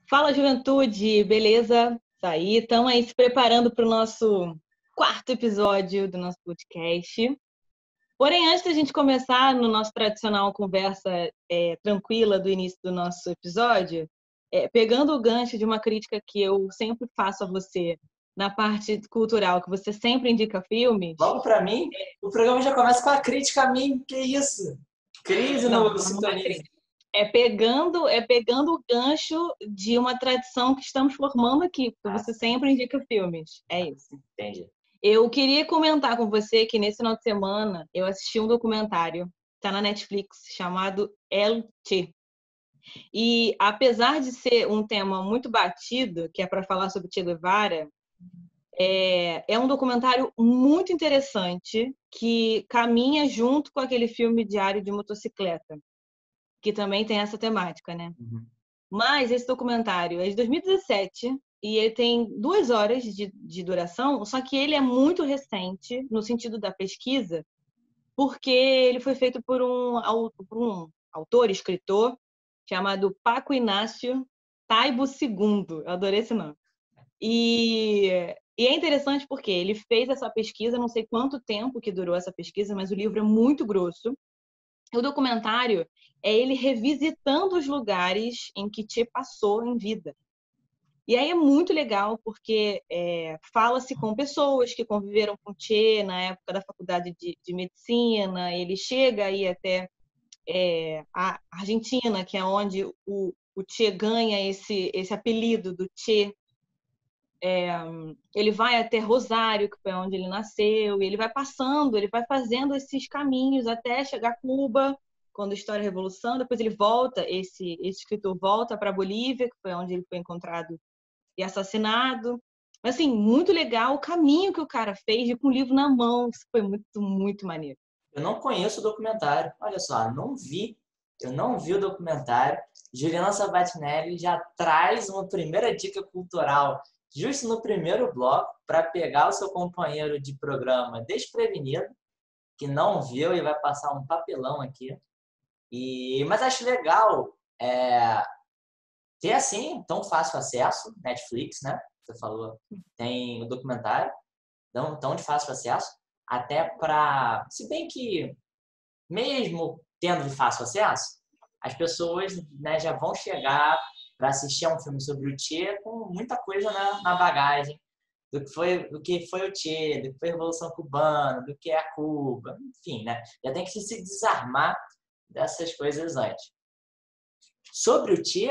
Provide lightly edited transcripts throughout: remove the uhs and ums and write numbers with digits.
Fala, juventude, beleza? Tá aí, estamos aí se preparando para o nosso quarto episódio do nosso podcast. Porém, antes da gente começar no nosso tradicional conversa tranquila do início do nosso episódio, pegando o gancho de uma crítica que eu sempre faço a você na parte cultural, que você sempre indica filmes. Logo para mim, o programa já começa com a crítica a mim. Que isso? Crise Não, no Sintonia. É pegando o gancho de uma tradição que estamos formando aqui, porque você Sim. sempre indica filmes. É isso. Entendi. Eu queria comentar com você que nesse final de semana eu assisti um documentário, tá na Netflix, chamado El Che. E apesar de ser um tema muito batido, que é para falar sobre Che Guevara, é um documentário muito interessante que caminha junto com aquele filme Diário de Motocicleta, que também tem essa temática, né? Uhum. Mas esse documentário é de 2017 e ele tem 2 horas de duração, só que ele é muito recente no sentido da pesquisa, porque ele foi feito por um autor, escritor, chamado Paco Inácio Taibo II. Eu adorei esse nome. E é interessante porque ele fez essa pesquisa, não sei quanto tempo que durou essa pesquisa, mas o livro é muito grosso. O documentário é ele revisitando os lugares em que Che passou em vida. E aí é muito legal porque fala-se com pessoas que conviveram com Che na época da faculdade de medicina. Ele chega aí até a Argentina, que é onde o Che ganha esse apelido do Che. Ele vai até Rosário, que foi onde ele nasceu, e ele vai passando, ele vai fazendo esses caminhos até chegar a Cuba, quando estoura a Revolução. Depois ele volta, esse escritor volta para a Bolívia, que foi onde ele foi encontrado e assassinado. Mas, assim, muito legal o caminho que o cara fez de com o livro na mão. Isso foi muito, muito maneiro. Eu não conheço o documentário. Olha só, não vi. Eu não vi o documentário. Juliana Sabatinelli já traz uma primeira dica cultural justo no primeiro bloco para pegar o seu companheiro de programa desprevenido, que não viu e vai passar um papelão aqui. Mas acho legal ter assim tão fácil acesso, Netflix, né? Você falou, tem o documentário, tão de fácil acesso, até para, se bem que mesmo tendo de fácil acesso, as pessoas, né, já vão chegar para assistir a um filme sobre o Che com muita coisa na bagagem do que foi o Che, do que foi a Revolução Cubana, do que é a Cuba, enfim, né? Já tem que se desarmar dessas coisas antes. Sobre o Che,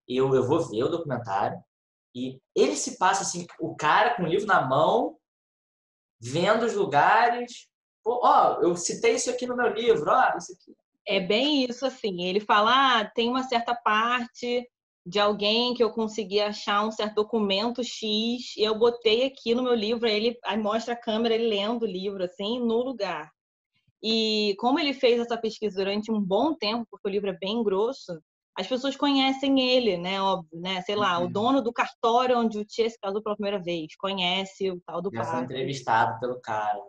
eu vou ver o documentário e ele se passa assim, o cara com o livro na mão, vendo os lugares. Ó, eu citei isso aqui no meu livro, ó, isso aqui. É bem isso, assim. Ele fala, tem uma certa parte de alguém que eu consegui achar um certo documento X e eu botei aqui no meu livro, aí mostra a câmera ele lendo o livro, assim, no lugar. E como ele fez essa pesquisa durante um bom tempo, porque o livro é bem grosso, as pessoas conhecem ele, né? Óbvio, né? Sei lá, o dono do cartório onde o Che se casou pela primeira vez, conhece o tal do Já foi Paco. entrevistado pelo cara.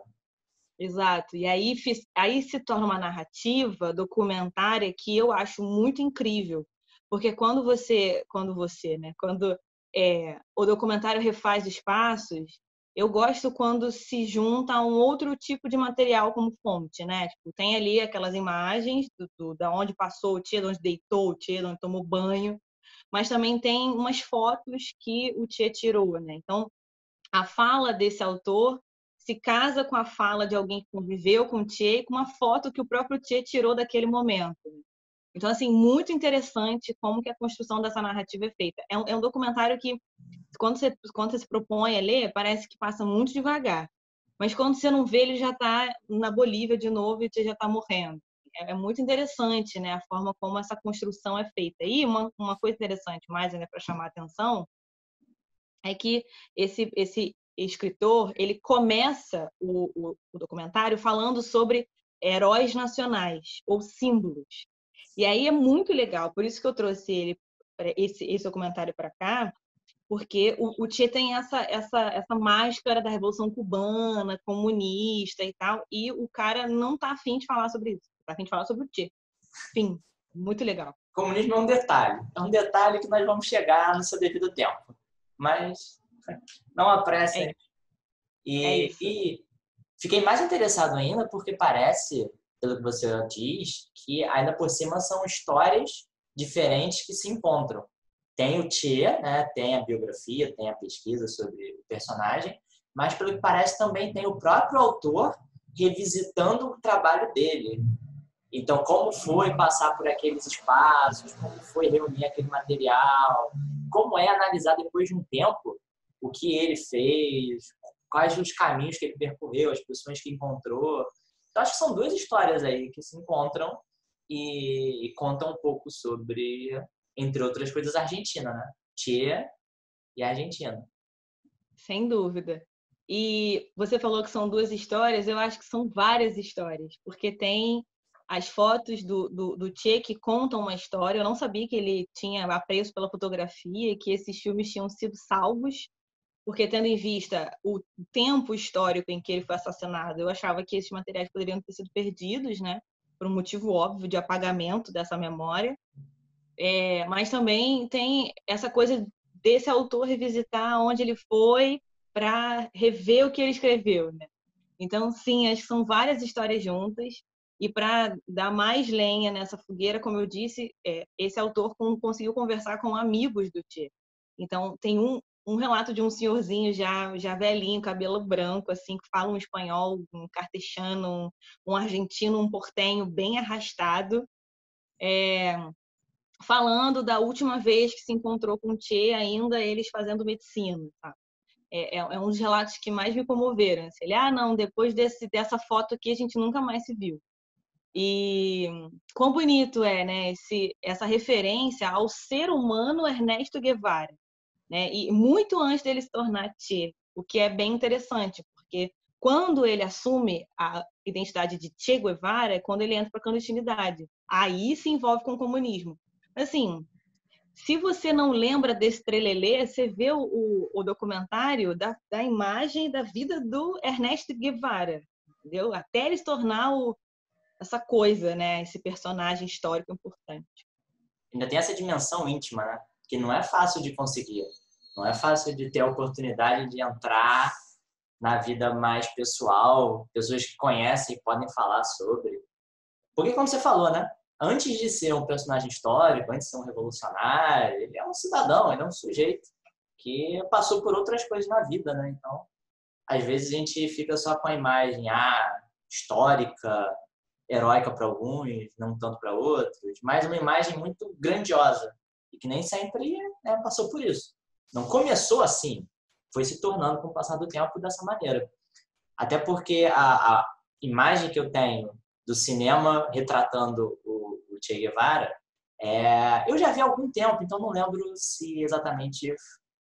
Exato. E aí se torna uma narrativa documentária que eu acho muito incrível. Porque o documentário refaz espaços, eu gosto quando se junta a um outro tipo de material como fonte, né? Tipo, tem ali aquelas imagens da onde passou o Che, de onde deitou o Che, de onde tomou banho, mas também tem umas fotos que o Che tirou, né? Então, a fala desse autor se casa com a fala de alguém que conviveu com o Che e com uma foto que o próprio Che tirou daquele momento. Então, assim, muito interessante como que a construção dessa narrativa é feita. É um documentário que, quando você se propõe a ler, parece que passa muito devagar. Mas quando você não vê, ele já está na Bolívia de novo e o Che já está morrendo. É muito interessante, né, a forma como essa construção é feita. E uma coisa interessante mais, né, para chamar a atenção, é que esse escritor ele começa o documentário falando sobre heróis nacionais ou símbolos. E aí é muito legal, por isso que eu trouxe esse documentário para cá, porque o Che tem essa máscara da Revolução Cubana, comunista e tal, e o cara não tá afim de falar sobre isso, tá afim de falar sobre o Che. Fim. Muito legal. Comunismo é um detalhe. É um detalhe que nós vamos chegar no seu devido tempo. Mas não apressem. É isso. E fiquei mais interessado ainda porque parece, pelo que você diz, que ainda por cima são histórias diferentes que se encontram. Tem o Che, né? Tem a biografia, tem a pesquisa sobre o personagem, mas pelo que parece também tem o próprio autor revisitando o trabalho dele. Então, como foi passar por aqueles espaços, como foi reunir aquele material, como é analisar depois de um tempo o que ele fez, quais os caminhos que ele percorreu, as pessoas que encontrou. Então, acho que são duas histórias aí que se encontram e contam um pouco sobre, entre outras coisas, a Argentina, né? Che e a Argentina. Sem dúvida. E você falou que são duas histórias, eu acho que são várias histórias, porque tem as fotos do Che que contam uma história. Eu não sabia que ele tinha apreço pela fotografia e que esses filmes tinham sido salvos, porque tendo em vista o tempo histórico em que ele foi assassinado, eu achava que esses materiais poderiam ter sido perdidos, né? Por um motivo óbvio de apagamento dessa memória. Mas também tem essa coisa desse autor revisitar onde ele foi para rever o que ele escreveu, né? Então, sim, acho que são várias histórias juntas. E para dar mais lenha nessa fogueira, como eu disse, esse autor conseguiu conversar com amigos do Che. Então, tem um relato de um senhorzinho já velhinho, cabelo branco, assim, que fala um espanhol, um cartechano, um argentino, um portenho bem arrastado, falando da última vez que se encontrou com o Che, ainda eles fazendo medicina, tá? É um dos relatos que mais me comoveram. Assim, ele, não, depois dessa foto aqui a gente nunca mais se viu. E quão bonito é, né, essa referência ao ser humano Ernesto Guevara, né? E muito antes dele se tornar Che, o que é bem interessante, porque quando ele assume a identidade de Che Guevara é quando ele entra para a clandestinidade. Aí se envolve com o comunismo. Assim, se você não lembra desse trelelê, você vê o documentário da imagem da vida do Ernesto Guevara, entendeu? Até ele se tornar essa coisa, né? Esse personagem histórico importante. Ainda tem essa dimensão íntima, né? Que não é fácil de conseguir. Não é fácil de ter a oportunidade de entrar na vida mais pessoal, pessoas que conhecem e podem falar sobre. Porque, como você falou, né? Antes de ser um personagem histórico, antes de ser um revolucionário, ele é um cidadão, ele é um sujeito que passou por outras coisas na vida, né? Então, às vezes a gente fica só com a imagem histórica, heróica para alguns, não tanto para outros, mas uma imagem muito grandiosa e que nem sempre, né, passou por isso. Não começou assim, foi se tornando com o passar do tempo dessa maneira. Até porque a imagem que eu tenho do cinema retratando o Che Guevara, eu já vi há algum tempo, então não lembro se exatamente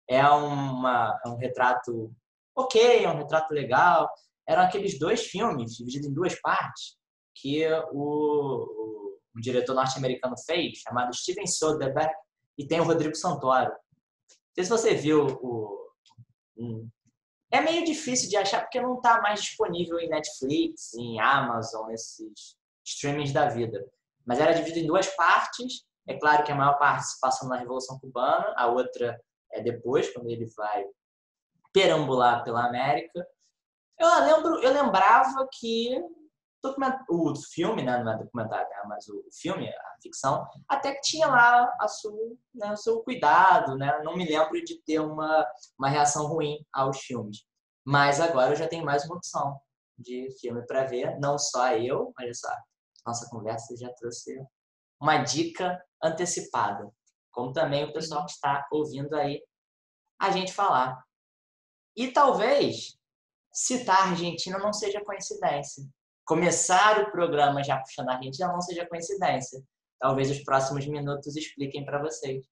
é um retrato ok, é um retrato legal. Eram aqueles dois filmes, divididos em duas partes, que o diretor norte-americano fez, chamado Steven Soderbergh, e tem o Rodrigo Santoro. Não sei se você viu É meio difícil de achar porque não está mais disponível em Netflix, em Amazon, esses streamings da vida. Mas era dividido em duas partes. É claro que a maior parte se passa na Revolução Cubana, a outra é depois, quando ele vai perambular pela América. Eu lembrava que o filme, né, não é documentário, né, mas o filme, a ficção, até que tinha lá o seu cuidado, né? Não me lembro de ter uma reação ruim aos filmes. Mas agora eu já tenho mais uma opção de filme para ver, não só eu, olha só, nossa conversa já trouxe uma dica antecipada, como também o pessoal que está ouvindo aí a gente falar. E talvez citar a Argentina não seja coincidência. Começar o programa já puxando a Argentina não seja coincidência. Talvez os próximos minutos expliquem para vocês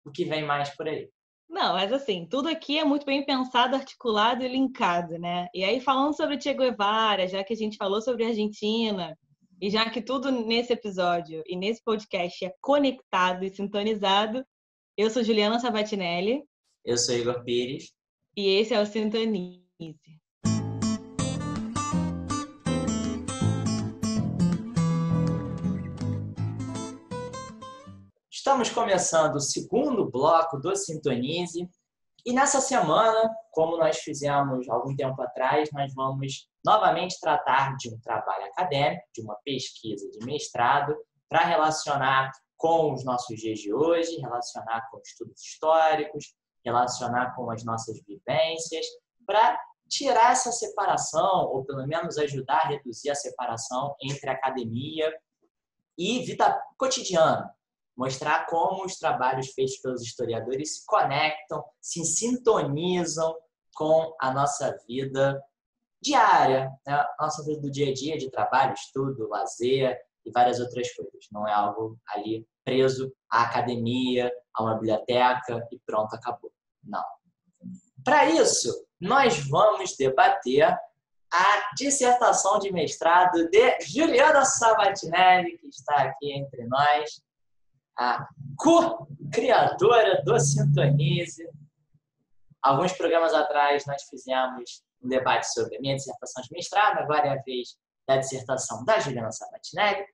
o que vem mais por aí. Não, mas assim, tudo aqui é muito bem pensado, articulado e linkado, né? E aí, falando sobre Che Guevara, já que a gente falou sobre a Argentina, e já que tudo nesse episódio e nesse podcast é conectado e sintonizado, eu sou Juliana Sabatinelli. Eu sou Igor Pires. E esse é o Sintonize. Estamos começando o segundo bloco do Sintonize e nessa semana, como nós fizemos algum tempo atrás, nós vamos novamente tratar de um trabalho acadêmico, de uma pesquisa de mestrado, para relacionar com os nossos dias de hoje, relacionar com estudos históricos, relacionar com as nossas vivências, para tirar essa separação, ou pelo menos ajudar a reduzir a separação entre academia e vida cotidiana. Mostrar como os trabalhos feitos pelos historiadores se conectam, se sintonizam com a nossa vida diária, né? A nossa vida do dia a dia, de trabalho, estudo, lazer e várias outras coisas. Não é algo ali preso à academia, a uma biblioteca e pronto, acabou. Não. Para isso, nós vamos debater a dissertação de mestrado de Juliana Sabatinelli, que está aqui entre nós, a co-criadora do Sintonize. Alguns programas atrás nós fizemos um debate sobre a minha dissertação de mestrado, agora é a vez da dissertação da Juliana Sabatinelli.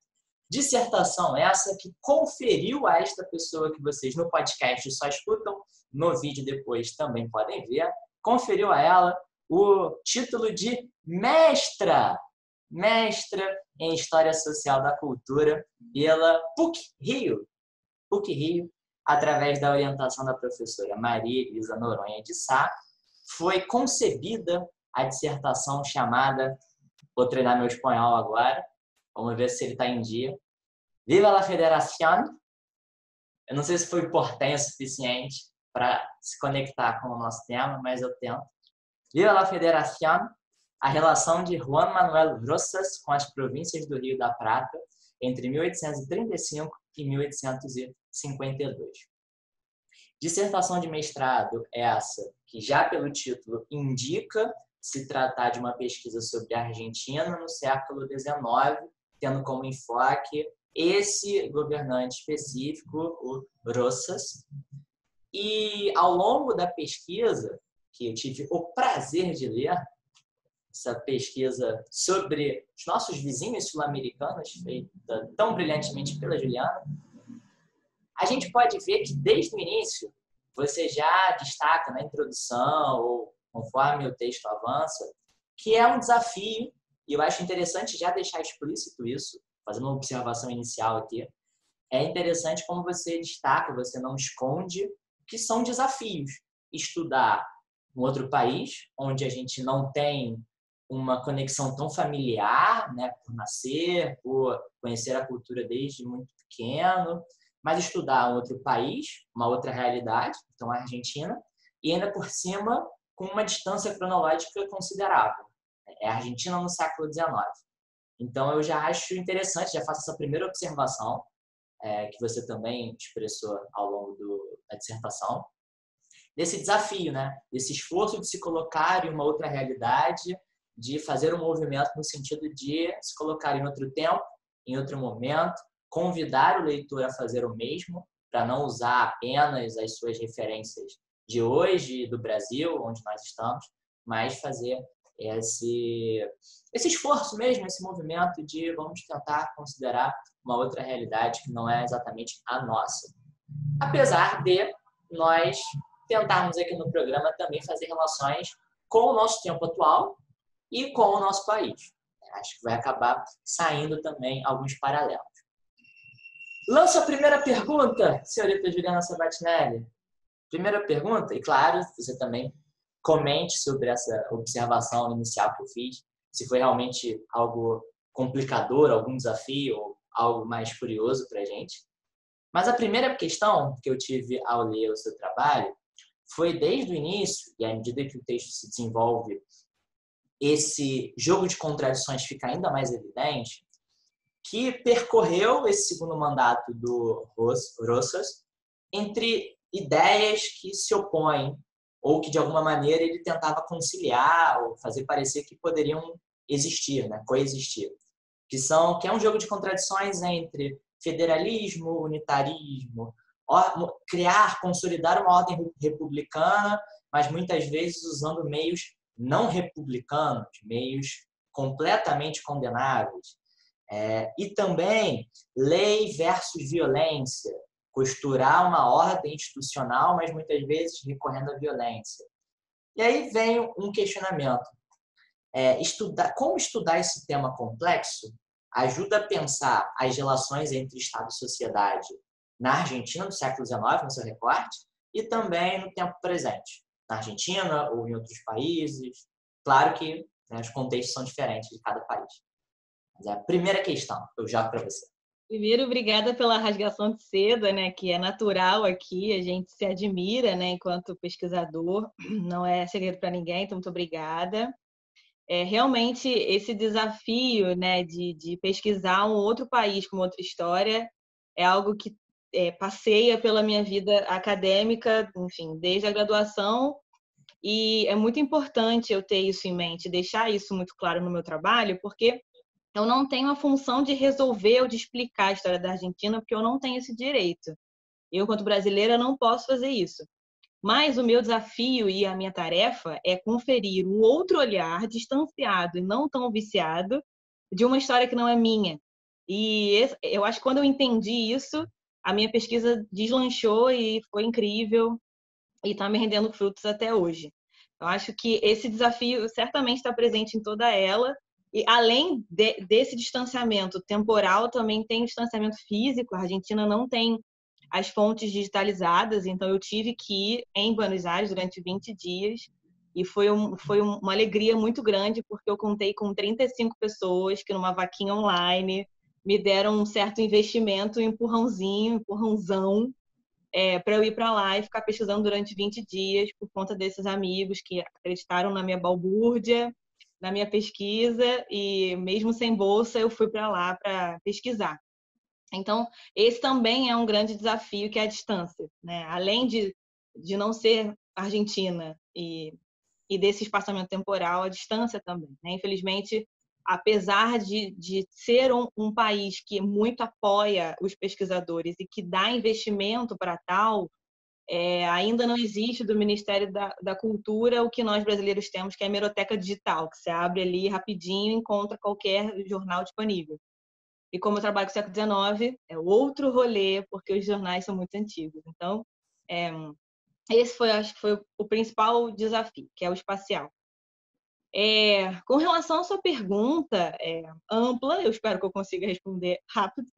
Dissertação essa que conferiu a esta pessoa que vocês no podcast só escutam, no vídeo depois também podem ver, conferiu a ela o título de mestra em História Social da Cultura pela PUC-Rio, através da orientação da professora Maria Elisa Noronha de Sá. Foi concebida a dissertação chamada, vou treinar meu espanhol agora, vamos ver se ele está em dia, Viva la Federación. Eu não sei se foi portenho o suficiente para se conectar com o nosso tema, mas eu tento. Viva la Federación, a relação de Juan Manuel Rosas com as províncias do Rio da Prata entre 1835 e 1852. Dissertação de mestrado essa que já pelo título indica se tratar de uma pesquisa sobre a Argentina no século XIX, tendo como enfoque esse governante específico, o Rosas. E ao longo da pesquisa, que eu tive o prazer de ler, essa pesquisa sobre os nossos vizinhos sul-americanos, feita tão brilhantemente pela Juliana, a gente pode ver que desde o início você já destaca na introdução ou conforme o texto avança, que é um desafio, e eu acho interessante já deixar explícito isso, fazendo uma observação inicial aqui, é interessante como você destaca, você não esconde, que são desafios. Estudar um outro país, onde a gente não tem uma conexão tão familiar, né, por nascer, por conhecer a cultura desde muito pequeno, mas estudar um outro país, uma outra realidade, então a Argentina, e ainda por cima com uma distância cronológica considerável. É a Argentina no século XIX. Então eu já acho interessante, já faço essa primeira observação, que você também expressou ao longo da dissertação, desse desafio, né? Desse esforço de se colocar em uma outra realidade, de fazer um movimento no sentido de se colocar em outro tempo, em outro momento, convidar o leitor a fazer o mesmo, para não usar apenas as suas referências de hoje, do Brasil, onde nós estamos, mas fazer esse esforço mesmo, esse movimento de vamos tentar considerar uma outra realidade que não é exatamente a nossa. Apesar de nós tentarmos aqui no programa também fazer relações com o nosso tempo atual e com o nosso país. Acho que vai acabar saindo também alguns paralelos. Lanço a primeira pergunta, senhorita Juliana Sabatinelli. Primeira pergunta, e claro, você também comente sobre essa observação inicial que eu fiz, se foi realmente algo complicador, algum desafio ou algo mais curioso para a gente. Mas a primeira questão que eu tive ao ler o seu trabalho foi desde o início, e à medida que o texto se desenvolve, esse jogo de contradições fica ainda mais evidente, que percorreu esse segundo mandato do Rosas entre ideias que se opõem ou que, de alguma maneira, ele tentava conciliar ou fazer parecer que poderiam existir, né? Coexistir. Que é um jogo de contradições entre federalismo, unitarismo, consolidar uma ordem republicana, mas muitas vezes usando meios não republicanos, meios completamente condenáveis. E também lei versus violência, costurar uma ordem institucional, mas muitas vezes recorrendo à violência. E aí vem um questionamento. Como estudar esse tema complexo ajuda a pensar as relações entre Estado e sociedade na Argentina do século XIX, no seu recorte, e também no tempo presente, na Argentina ou em outros países. Claro que, né, os contextos são diferentes de cada país. Mas é a primeira questão que eu jogo para você. Primeiro, obrigada pela rasgação de seda, né, que é natural aqui, a gente se admira, né, enquanto pesquisador, não é segredo para ninguém, então muito obrigada. Realmente, esse desafio, né, de pesquisar um outro país com outra história é algo que passeia pela minha vida acadêmica, enfim, desde a graduação, e é muito importante eu ter isso em mente, deixar isso muito claro no meu trabalho, porque eu não tenho a função de resolver ou de explicar a história da Argentina, porque eu não tenho esse direito. Eu, enquanto brasileira, não posso fazer isso. Mas o meu desafio e a minha tarefa é conferir um outro olhar distanciado e não tão viciado de uma história que não é minha. E eu acho que quando eu entendi isso, a minha pesquisa deslanchou e foi incrível e está me rendendo frutos até hoje. Eu acho que esse desafio certamente está presente em toda ela. E além desse distanciamento temporal, também tem o distanciamento físico. A Argentina não tem as fontes digitalizadas, então eu tive que ir em Buenos Aires durante 20 dias e foi uma alegria muito grande, porque eu contei com 35 pessoas que numa vaquinha online me deram um certo investimento, um empurrãozão, para eu ir para lá e ficar pesquisando durante 20 dias por conta desses amigos que acreditaram na minha balbúrdia, na minha pesquisa, e mesmo sem bolsa eu fui para lá para pesquisar. Então, esse também é um grande desafio, que é a distância, né? Além de não ser Argentina e desse espaçamento temporal, a distância também, né? Infelizmente, apesar de ser um país que muito apoia os pesquisadores e que dá investimento para tal, ainda não existe do Ministério da Cultura o que nós brasileiros temos, que é a hemeroteca digital, que você abre ali rapidinho e encontra qualquer jornal disponível. E como eu trabalho com o século XIX, é outro rolê, porque os jornais são muito antigos. Então, esse acho que foi o principal desafio, que é o espacial. Com relação à sua pergunta ampla, eu espero que eu consiga responder rápido,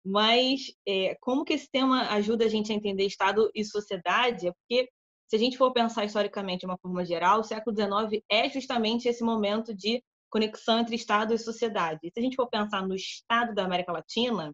mas como que esse tema ajuda a gente a entender Estado e sociedade? É porque, se a gente for pensar historicamente de uma forma geral, o século XIX é justamente esse momento de conexão entre Estado e sociedade. E se a gente for pensar no Estado da América Latina,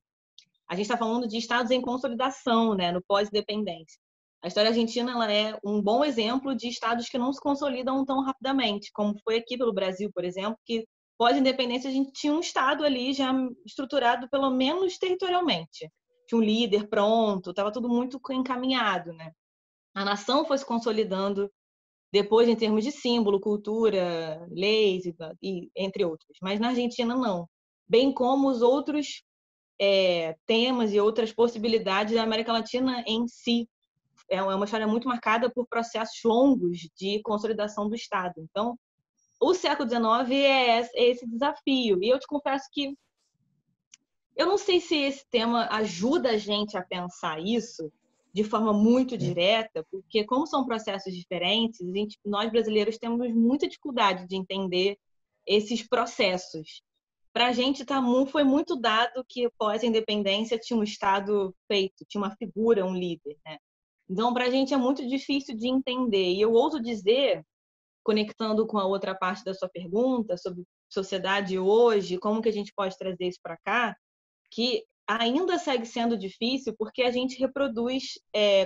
a gente está falando de Estados em consolidação, né, no pós-independência. A história argentina ela é um bom exemplo de Estados que não se consolidam tão rapidamente, como foi aqui pelo Brasil, por exemplo, que pós-independência a gente tinha um Estado ali já estruturado, pelo menos territorialmente. Tinha um líder pronto, estava tudo muito encaminhado, né? A nação foi se consolidando depois em termos de símbolo, cultura, leis, e entre outros. Mas na Argentina, não. Bem como os outros temas e outras possibilidades da América Latina em si. É uma história muito marcada por processos longos de consolidação do Estado. Então, o século XIX é esse desafio. E eu te confesso que eu não sei se esse tema ajuda a gente a pensar isso de forma muito direta, porque como são processos diferentes, nós brasileiros temos muita dificuldade de entender esses processos. Para a gente foi muito dado que após a independência tinha um Estado feito, tinha uma figura, um líder, né? Então, para a gente é muito difícil de entender. E eu ouso dizer, conectando com a outra parte da sua pergunta sobre sociedade hoje, como que a gente pode trazer isso para cá, que ainda segue sendo difícil porque a gente reproduz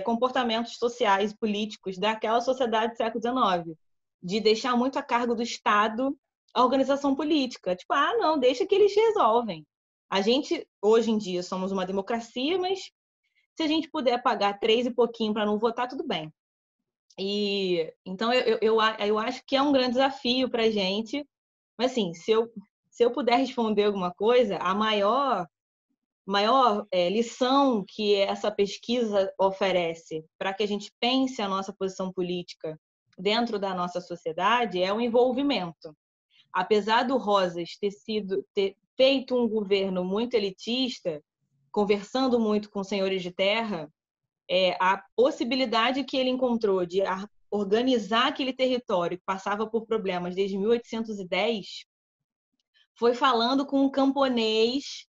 comportamentos sociais e políticos daquela sociedade do século XIX, de deixar muito a cargo do Estado a organização política. Tipo, não, deixa que eles resolvem. A gente, hoje em dia, somos uma democracia, mas se a gente puder pagar 3 e pouquinho para não votar, tudo bem. E então eu acho que é um grande desafio para a gente. Mas assim, se eu puder responder alguma coisa, a maior lição que essa pesquisa oferece para que a gente pense a nossa posição política dentro da nossa sociedade é o envolvimento. Apesar do Rosas ter feito um governo muito elitista, conversando muito com senhores de terra, a possibilidade que ele encontrou de organizar aquele território que passava por problemas desde 1810 foi falando com um camponês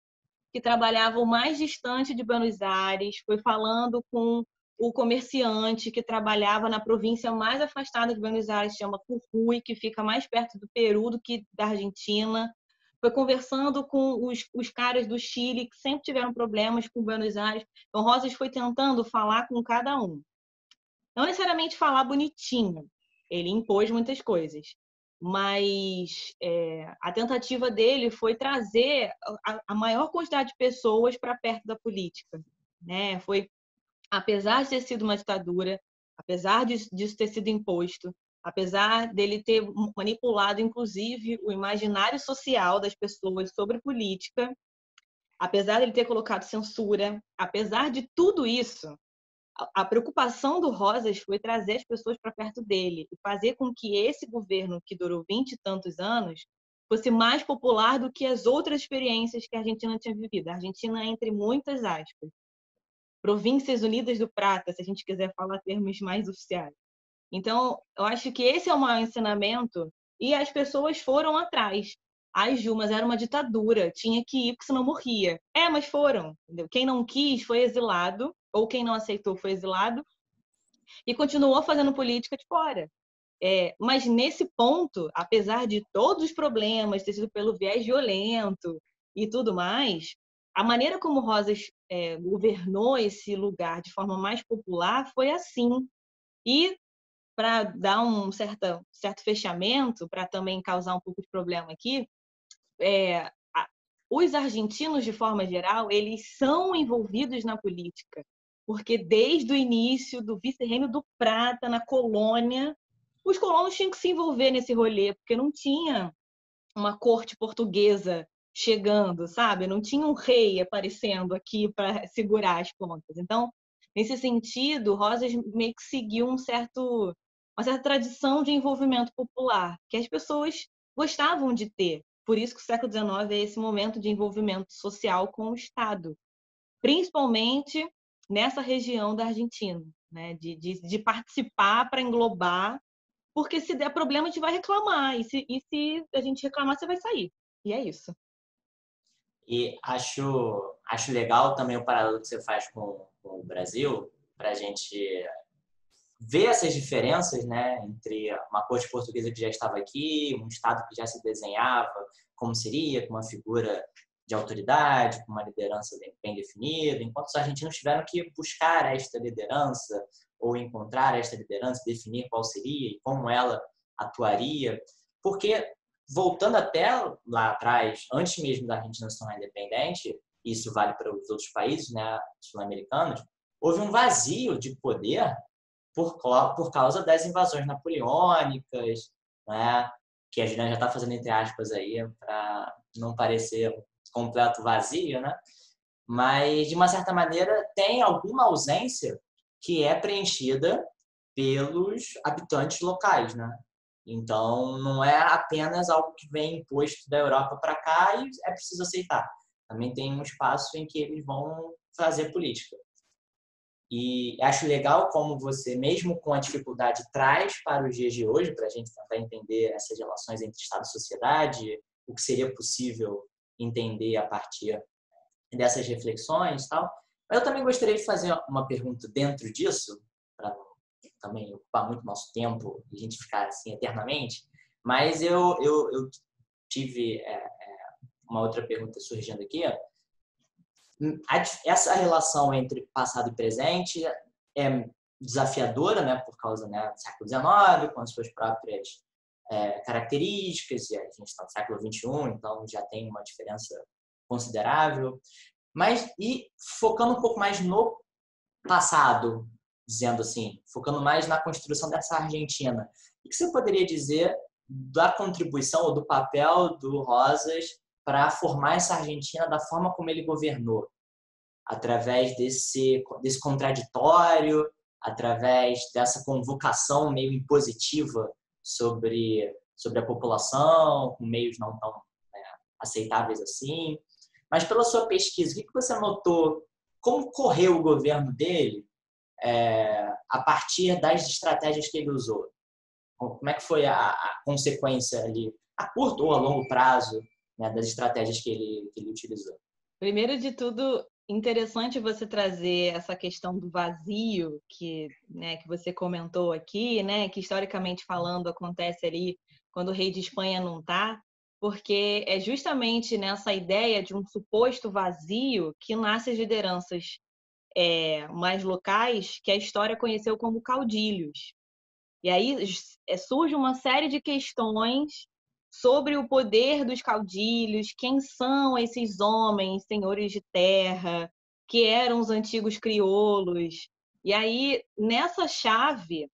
que trabalhava o mais distante de Buenos Aires, foi falando com o comerciante que trabalhava na província mais afastada de Buenos Aires, chama Jujuy, que fica mais perto do Peru do que da Argentina. Foi conversando com os caras do Chile, que sempre tiveram problemas com Buenos Aires. Então, Rosas foi tentando falar com cada um. Não necessariamente falar bonitinho, ele impôs muitas coisas, mas a tentativa dele foi trazer a maior quantidade de pessoas para perto da política, né? Foi, apesar de ter sido uma ditadura, apesar disso ter sido imposto, apesar dele ter manipulado, inclusive, o imaginário social das pessoas sobre política, apesar dele ter colocado censura, apesar de tudo isso, a preocupação do Rosas foi trazer as pessoas para perto dele e fazer com que esse governo, que durou 20 e tantos anos, fosse mais popular do que as outras experiências que a Argentina tinha vivido. A Argentina, entre muitas aspas, Províncias Unidas do Prata, se a gente quiser falar termos mais oficiais. Então, eu acho que esse é o maior ensinamento e as pessoas foram atrás. Ai, Ju, mas era uma ditadura, tinha que ir porque senão morria. Mas foram, entendeu? Quem não quis foi exilado, ou quem não aceitou foi exilado, e continuou fazendo política de fora. Mas nesse ponto, apesar de todos os problemas, ter sido pelo viés violento e tudo mais, a maneira como Rosas governou esse lugar de forma mais popular foi assim. E para dar um certo fechamento, para também causar um pouco de problema aqui, os argentinos, de forma geral, eles são envolvidos na política, porque desde o início do Vice-Reino do Prata, na colônia, os colonos tinham que se envolver nesse rolê, porque não tinha uma corte portuguesa chegando, sabe? Não tinha um rei aparecendo aqui para segurar as pontas. Então, nesse sentido, Rosas meio que seguiu uma certa tradição de envolvimento popular, que as pessoas gostavam de ter. Por isso que o século XIX é esse momento de envolvimento social com o Estado, principalmente nessa região da Argentina, né? de participar para englobar, porque se der problema a gente vai reclamar, e se a gente reclamar você vai sair. E é isso. E acho legal também o paralelo que você faz com o Brasil, para a gente ver essas diferenças, né, entre uma corte portuguesa que já estava aqui, um Estado que já se desenhava como seria, com uma figura de autoridade, com uma liderança bem definida, enquanto os argentinos tiveram que buscar esta liderança ou encontrar esta liderança, definir qual seria e como ela atuaria, porque voltando até lá atrás, antes mesmo da Argentina se tornar independente, isso vale para os outros países, né, sul-americanos, houve um vazio de poder por causa das invasões napoleônicas, né, que a Juliana já está fazendo entre aspas aí para não parecer um completo vazio, né? Mas de uma certa maneira tem alguma ausência que é preenchida pelos habitantes locais, né? Então não é apenas algo que vem imposto da Europa para cá e é preciso aceitar. Também tem um espaço em que eles vão fazer política. E acho legal como você, mesmo com a dificuldade, traz para os dias de hoje, para a gente tentar entender essas relações entre Estado e sociedade, o que seria possível entender a partir dessas reflexões e tal. Eu também gostaria de fazer uma pergunta dentro disso, para também ocupar muito nosso tempo e a gente ficar assim eternamente, mas eu tive uma outra pergunta surgindo aqui. Essa relação entre passado e presente é desafiadora, né, por causa, né, do século XIX, com as suas próprias características, e a gente está no século XXI, então já tem uma diferença considerável. Mas, e focando um pouco mais no passado, dizendo assim, focando mais na construção dessa Argentina, o que você poderia dizer da contribuição ou do papel do Rosas para formar essa Argentina da forma como ele governou, através desse contraditório, através dessa convocação meio impositiva sobre a população, com meios não tão aceitáveis assim. Mas pela sua pesquisa, o que você notou? Como correu o governo dele a partir das estratégias que ele usou? Como é que foi a consequência ali, a curto ou a longo prazo, né, das estratégias que ele utilizou? Primeiro de tudo, interessante você trazer essa questão do vazio né, que você comentou aqui, né, que historicamente falando acontece ali quando o rei de Espanha não está, porque é justamente nessa ideia de um suposto vazio que nascem as lideranças mais locais que a história conheceu como caudilhos. E aí surge uma série de questões sobre o poder dos caudilhos, quem são esses homens, senhores de terra, que eram os antigos crioulos. E aí, nessa chave,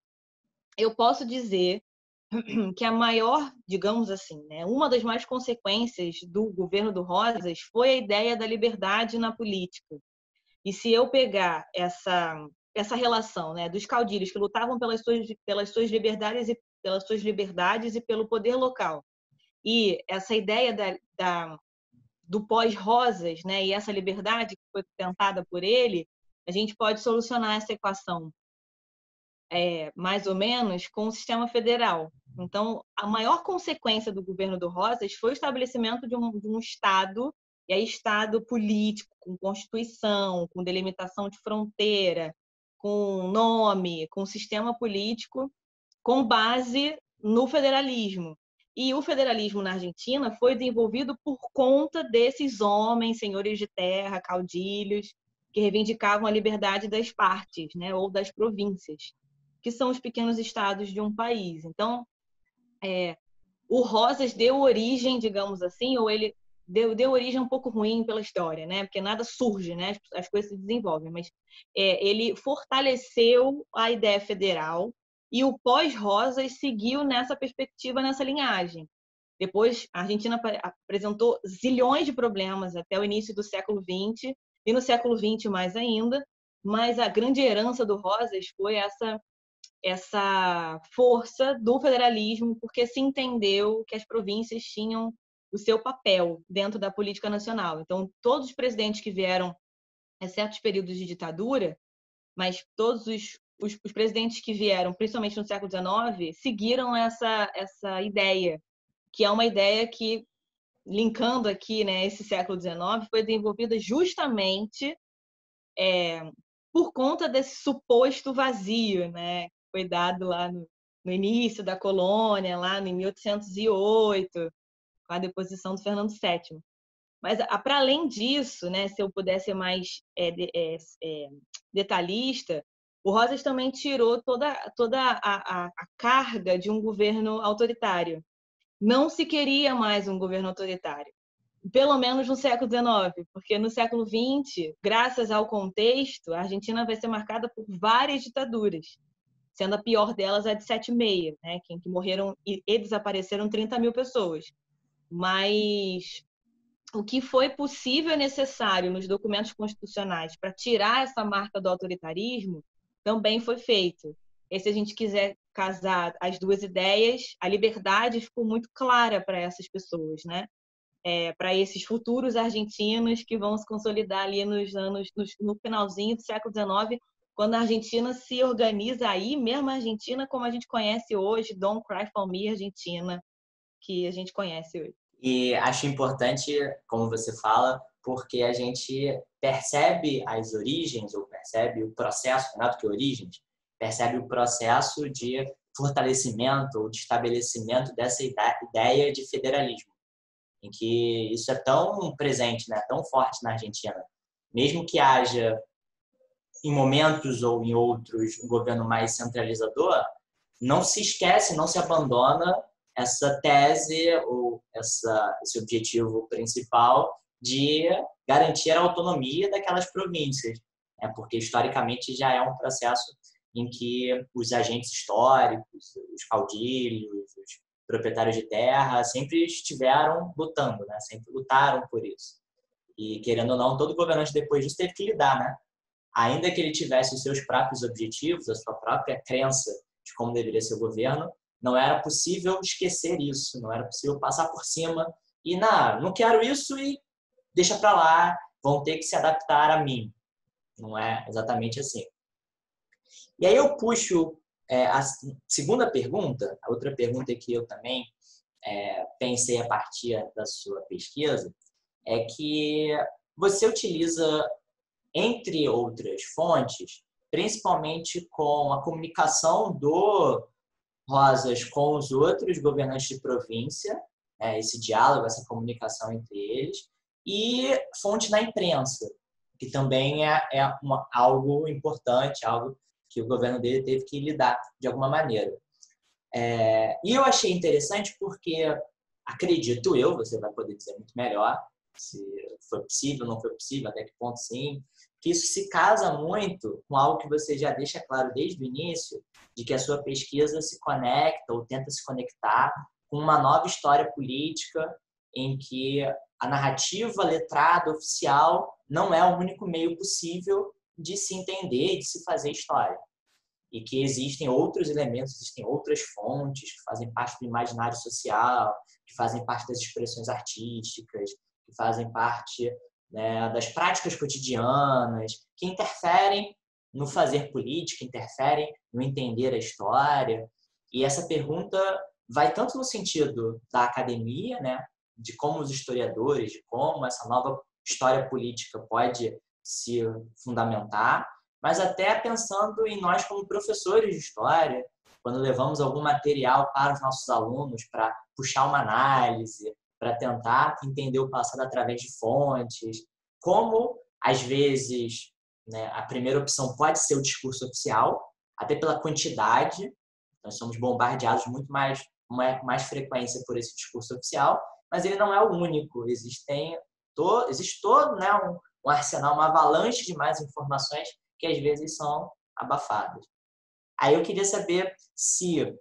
eu posso dizer que a maior, digamos assim, né, uma das maiores consequências do governo do Rosas foi a ideia da liberdade na política. E se eu pegar essa relação, né, dos caudilhos que lutavam pelas suas liberdades e pelo poder local, e essa ideia do pós-Rosas, né, e essa liberdade que foi tentada por ele, a gente pode solucionar essa equação mais ou menos com o sistema federal. Então, a maior consequência do governo do Rosas foi o estabelecimento de um Estado, e aí Estado político, com Constituição, com delimitação de fronteira, com nome, com sistema político, com base no federalismo. E o federalismo na Argentina foi desenvolvido por conta desses homens, senhores de terra, caudilhos, que reivindicavam a liberdade das partes, né, ou das províncias, que são os pequenos estados de um país. Então, o Rosas deu origem, digamos assim, ou ele deu origem um pouco ruim pela história, né? Porque nada surge, né? As coisas se desenvolvem, mas ele fortaleceu a ideia federal e o pós-Rosas seguiu nessa perspectiva, nessa linhagem. Depois, a Argentina apresentou zilhões de problemas até o início do século XX, e no século XX mais ainda, mas a grande herança do Rosas foi essa força do federalismo, porque se entendeu que as províncias tinham o seu papel dentro da política nacional. Então, todos os presidentes que vieram, exceto os períodos de ditadura, mas todos os presidentes que vieram, principalmente no século XIX, seguiram essa ideia, que é uma ideia que, linkando aqui, né, esse século XIX, foi desenvolvida justamente por conta desse suposto vazio, né? Foi dado lá no início da colônia, lá em 1808, com a deposição do Fernando VII. Mas, para além disso, né, se eu puder ser mais detalhista, o Rosas também tirou toda a carga de um governo autoritário. Não se queria mais um governo autoritário, pelo menos no século XIX, porque no século XX, graças ao contexto, a Argentina vai ser marcada por várias ditaduras, sendo a pior delas a de 7/6, né, em que morreram e desapareceram 30 mil pessoas. Mas o que foi possível e necessário nos documentos constitucionais para tirar essa marca do autoritarismo também foi feito. E se a gente quiser casar as duas ideias, a liberdade ficou muito clara para essas pessoas, né? Para esses futuros argentinos que vão se consolidar ali no finalzinho do século XIX, quando a Argentina se organiza aí, mesmo a Argentina como a gente conhece hoje, Don't Cry for Me Argentina, que a gente conhece hoje. E acho importante, como você fala, porque a gente percebe as origens, ou percebe o processo, não é do que origens, percebe o processo de fortalecimento ou de estabelecimento dessa ideia de federalismo, em que isso é tão presente, né, tão forte na Argentina. Mesmo que haja, em momentos ou em outros, um governo mais centralizador, não se esquece, não se abandona essa tese ou esse objetivo principal de garantir a autonomia daquelas províncias, né? Porque historicamente já é um processo em que os agentes históricos, os caudilhos, os proprietários de terra sempre estiveram lutando, né? Sempre lutaram por isso. E, querendo ou não, todo governante depois disso teve que lidar, né? Ainda que ele tivesse os seus próprios objetivos, a sua própria crença de como deveria ser o governo, não era possível esquecer isso, não era possível passar por cima e não quero isso e deixa para lá, vão ter que se adaptar a mim. Não é exatamente assim. E aí eu puxo a segunda pergunta, a outra pergunta que eu também pensei a partir da sua pesquisa, é que você utiliza, entre outras fontes, principalmente com a comunicação do Rosas com os outros governantes de província, esse diálogo, essa comunicação entre eles, e fonte da imprensa, que também algo importante, algo que o governo dele teve que lidar de alguma maneira. E eu achei interessante porque, acredito eu, você vai poder dizer muito melhor, se foi possível, não foi possível, até que ponto sim, que isso se casa muito com algo que você já deixa claro desde o início, de que a sua pesquisa se conecta ou tenta se conectar com uma nova história política em que a narrativa letrada oficial não é o único meio possível de se entender, de se fazer história. E que existem outros elementos, existem outras fontes que fazem parte do imaginário social, que fazem parte das expressões artísticas, que fazem parte, né, das práticas cotidianas, que interferem no fazer política, interferem no entender a história. E essa pergunta vai tanto no sentido da academia, né, de como os historiadores, de como essa nova história política pode se fundamentar, mas até pensando em nós como professores de história, quando levamos algum material para os nossos alunos para puxar uma análise, para tentar entender o passado através de fontes, como, às vezes, né, a primeira opção pode ser o discurso oficial, até pela quantidade, nós somos bombardeados muito mais, com mais frequência por esse discurso oficial, mas ele não é o único, existe todo, né, um arsenal, uma avalanche de mais informações que às vezes são abafadas. Aí eu queria saber se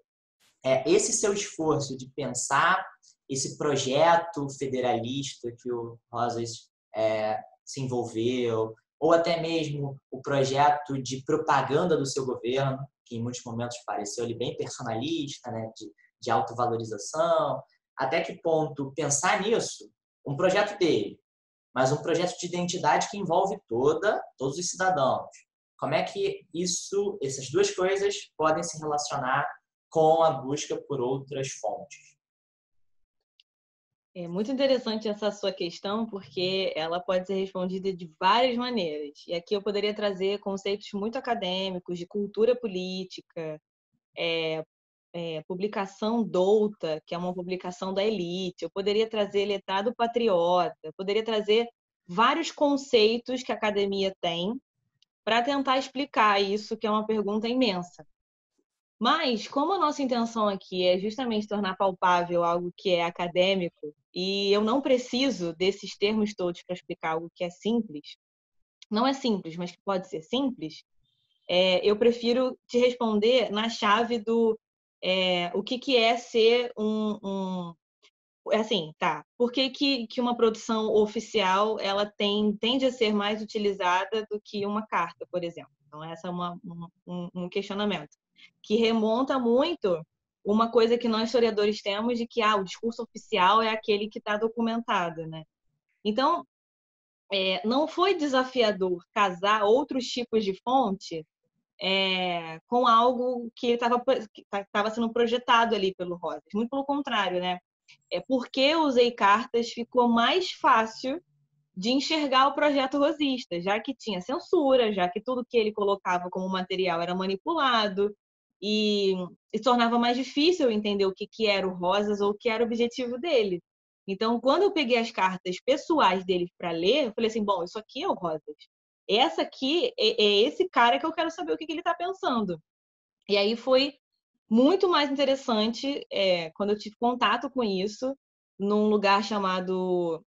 esse seu esforço de pensar esse projeto federalista que o Rosas se envolveu, ou até mesmo o projeto de propaganda do seu governo, que em muitos momentos pareceu ali bem personalista, né, de autovalorização, até que ponto pensar nisso, um projeto dele, mas um projeto de identidade que envolve todos os cidadãos. Como é que essas duas coisas podem se relacionar com a busca por outras fontes? É muito interessante essa sua questão, porque ela pode ser respondida de várias maneiras. E aqui eu poderia trazer conceitos muito acadêmicos de cultura política, publicação douta, que é uma publicação da elite. Eu poderia trazer letrado patriota, eu poderia trazer vários conceitos que a academia tem para tentar explicar isso, que é uma pergunta imensa. Mas, como a nossa intenção aqui é justamente tornar palpável algo que é acadêmico, e eu não preciso desses termos todos para explicar algo que é simples, não é simples, mas que pode ser simples, eu prefiro te responder na chave do o que é ser assim, tá. Por que uma produção oficial ela tende a ser mais utilizada do que uma carta, por exemplo? Então, essa é um questionamento que remonta muito uma coisa que nós historiadores temos de que o discurso oficial é aquele que está documentado, né? Então, não foi desafiador casar outros tipos de fonte com algo que estava sendo projetado ali pelo Rosas. Muito pelo contrário, né? Porque eu usei cartas, ficou mais fácil de enxergar o projeto rosista, já que tinha censura, já que tudo que ele colocava como material era manipulado e tornava mais difícil entender o que era o Rosas ou o que era o objetivo dele. Então, quando eu peguei as cartas pessoais dele para ler, eu falei assim, bom, isso aqui é o Rosas. Essa aqui é esse cara que eu quero saber o que ele está pensando. E aí foi muito mais interessante quando eu tive contato com isso, num lugar chamado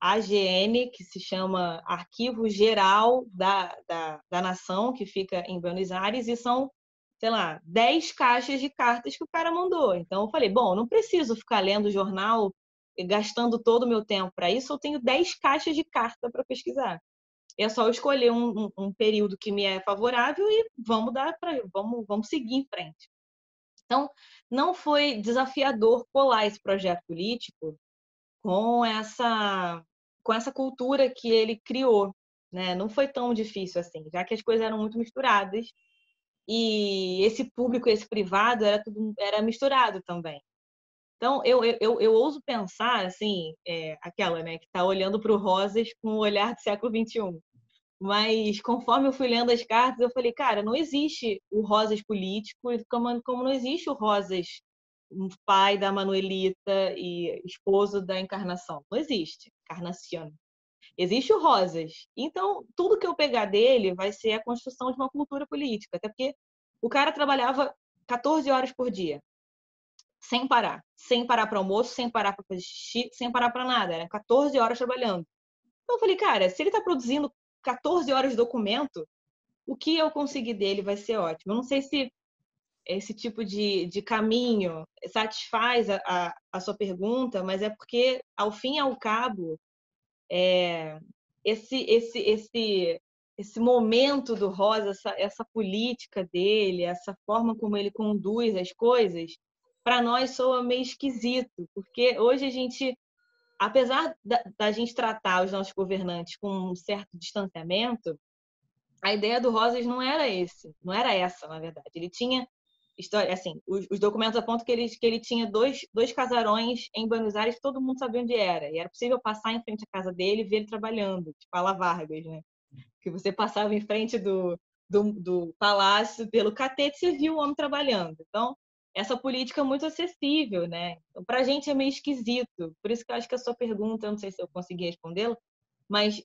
AGN, que se chama Arquivo Geral da Nação, que fica em Buenos Aires, e são, sei lá, 10 caixas de cartas que o cara mandou. Então eu falei, bom, não preciso ficar lendo o jornal e gastando todo o meu tempo para isso, eu tenho 10 caixas de carta para pesquisar. É só eu escolher um período que me é favorável e vamos seguir em frente. Então, não foi desafiador colar esse projeto político com com essa cultura que ele criou, né? Não foi tão difícil assim, já que as coisas eram muito misturadas e esse público e esse privado era misturado também. Então, eu ouso pensar, assim, aquela, né, que está olhando para o Rosas com o olhar do século XXI. Mas, conforme eu fui lendo as cartas, eu falei, cara, não existe o Rosas político, como não existe o Rosas um pai da Manuelita e esposo da Encarnação. Não existe, Encarnaciano. Existe o Rosas. Então, tudo que eu pegar dele vai ser a construção de uma cultura política. Até porque o cara trabalhava 14 horas por dia, sem parar. Sem parar para almoço, sem parar para fazer xixi, sem parar para nada. Era 14 horas trabalhando. Então, eu falei, cara, se ele está produzindo 14 horas de documento, o que eu conseguir dele vai ser ótimo. Eu não sei se esse tipo de caminho satisfaz a sua pergunta, mas é porque, ao fim e ao cabo, esse momento do Rosa, essa política dele, essa forma como ele conduz as coisas, para nós soa meio esquisito, porque hoje a gente, apesar da gente tratar os nossos governantes com um certo distanciamento, a ideia do Rosas não era essa, na verdade. Ele tinha história, assim, os documentos apontam que ele tinha dois casarões em Buenos Aires, todo mundo sabia onde era. E era possível passar em frente à casa dele e ver ele trabalhando, tipo a La Vargas, né? Que você passava em frente do palácio pelo catete e você viu o homem trabalhando. Então, essa política é muito acessível, né? Então, para a gente é meio esquisito. Por isso que eu acho que a sua pergunta, eu não sei se eu consegui respondê-la, mas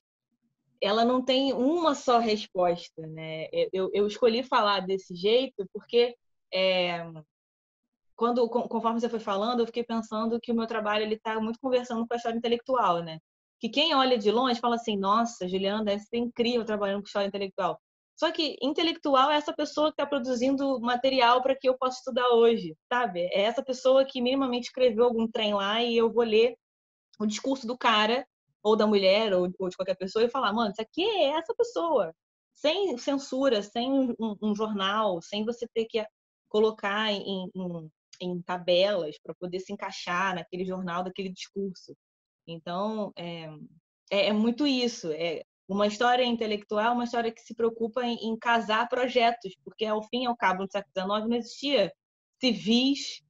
ela não tem uma só resposta, né? Eu escolhi falar desse jeito porque conforme você foi falando, eu fiquei pensando que o meu trabalho ele está muito conversando com a história intelectual, né? Que quem olha de longe fala assim, nossa, Juliana, deve ser incrível trabalhando com história intelectual. Só que intelectual é essa pessoa que está produzindo material para que eu possa estudar hoje, sabe? É essa pessoa que minimamente escreveu algum trem lá e eu vou ler o discurso do cara, ou da mulher, ou de qualquer pessoa, e falar, mano, isso aqui é essa pessoa. Sem censura, sem um jornal, sem você ter que colocar em tabelas para poder se encaixar naquele jornal, daquele discurso. Então, é muito isso. Uma história intelectual é uma história que se preocupa em casar projetos, porque, ao fim e ao cabo, no século XIX não existia civis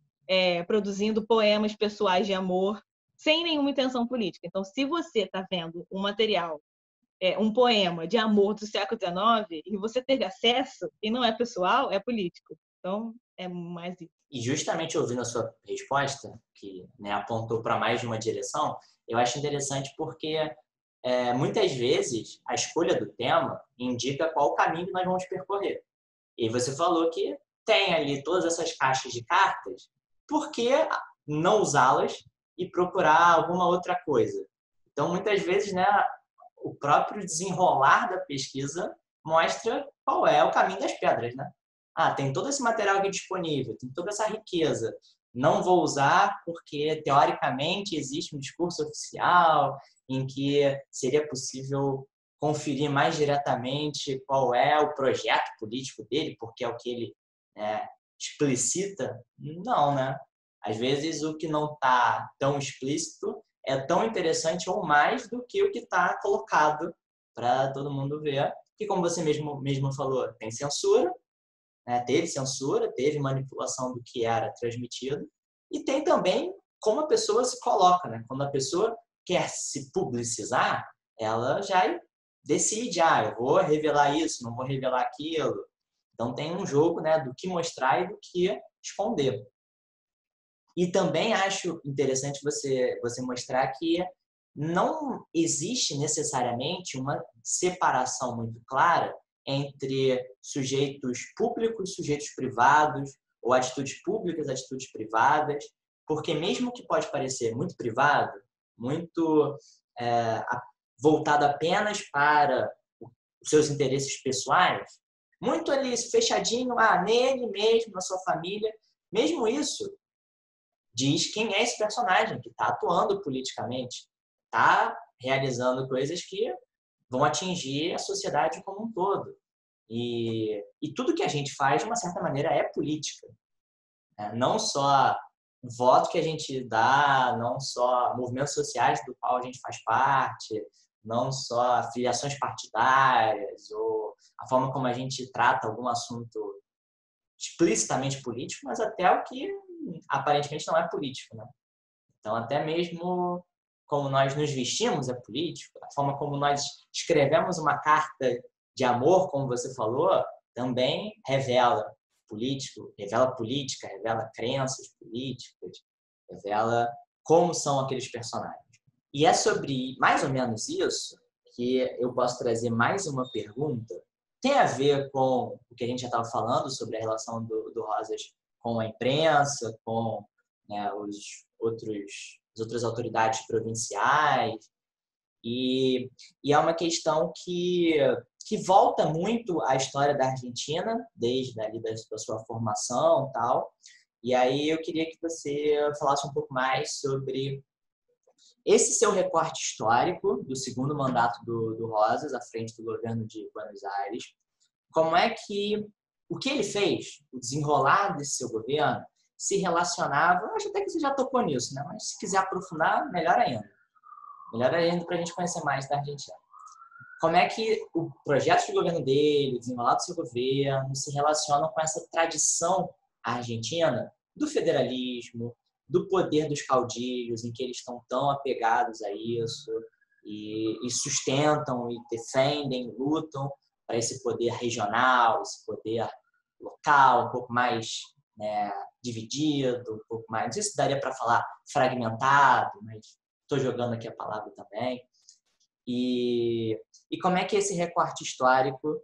produzindo poemas pessoais de amor sem nenhuma intenção política. Então, se você está vendo um material, um poema de amor do século XIX, e você teve acesso, e não é pessoal, é político. Então, é mais isso. E justamente ouvindo a sua resposta, que, né, apontou para mais de uma direção, eu acho interessante porque muitas vezes a escolha do tema indica qual caminho que nós vamos percorrer. E você falou que tem ali todas essas caixas de cartas, por que não usá-las e procurar alguma outra coisa? Então, muitas vezes, né, o próprio desenrolar da pesquisa mostra qual é o caminho das pedras, né? Ah, tem todo esse material aqui disponível, tem toda essa riqueza. Não vou usar porque, teoricamente, existe um discurso oficial em que seria possível conferir mais diretamente qual é o projeto político dele, porque é o que ele explicita. Não, né? Às vezes, o que não está tão explícito é tão interessante ou mais do que o que está colocado para todo mundo ver. Que, como você mesmo falou, tem censura, né? Teve censura, teve manipulação do que era transmitido, e tem também como a pessoa se coloca, né? Quando a pessoa quer se publicizar, ela já decide, eu vou revelar isso, não vou revelar aquilo. Então tem um jogo, né, do que mostrar e do que esconder. E também acho interessante você mostrar que não existe necessariamente uma separação muito clara entre sujeitos públicos, sujeitos privados, ou atitudes públicas, atitudes privadas, porque mesmo que pode parecer muito privado, muito voltado apenas para os seus interesses pessoais, muito ali fechadinho, nele mesmo, na sua família, mesmo isso diz quem é esse personagem que está atuando politicamente, está realizando coisas que vão atingir a sociedade como um todo. E tudo que a gente faz, de uma certa maneira, é política. Não só voto que a gente dá, não só movimentos sociais do qual a gente faz parte, não só filiações partidárias ou a forma como a gente trata algum assunto explicitamente político, mas até o que aparentemente não é político, né? Então, até mesmo como nós nos vestimos é político, a forma como nós escrevemos uma carta de amor, como você falou, também revela político, revela política, revela crenças políticas, revela como são aqueles personagens. E é sobre mais ou menos isso que eu posso trazer mais uma pergunta. Tem a ver com o que a gente já estava falando sobre a relação do Rosas com a imprensa, com, né, as outras autoridades provinciais. E é uma questão que volta muito à história da Argentina, desde ali da sua formação e tal. E aí eu queria que você falasse um pouco mais sobre esse seu recorte histórico do segundo mandato do Rosas, à frente do governo de Buenos Aires. Como é que o que ele fez, o desenrolar desse seu governo, se relacionava, eu acho até que você já tocou nisso, né? Mas se quiser aprofundar, melhor ainda. Melhor ainda para a gente conhecer mais da Argentina. Como é que o projeto de governo dele, o desenrolar do seu governo, se relacionam com essa tradição argentina do federalismo, do poder dos caudilhos, em que eles estão tão apegados a isso e sustentam e defendem, lutam para esse poder regional, esse poder local, um pouco mais, né, dividido, um pouco mais, não sei se daria para falar fragmentado, mas estou jogando aqui a palavra também. E como é que esse recorte histórico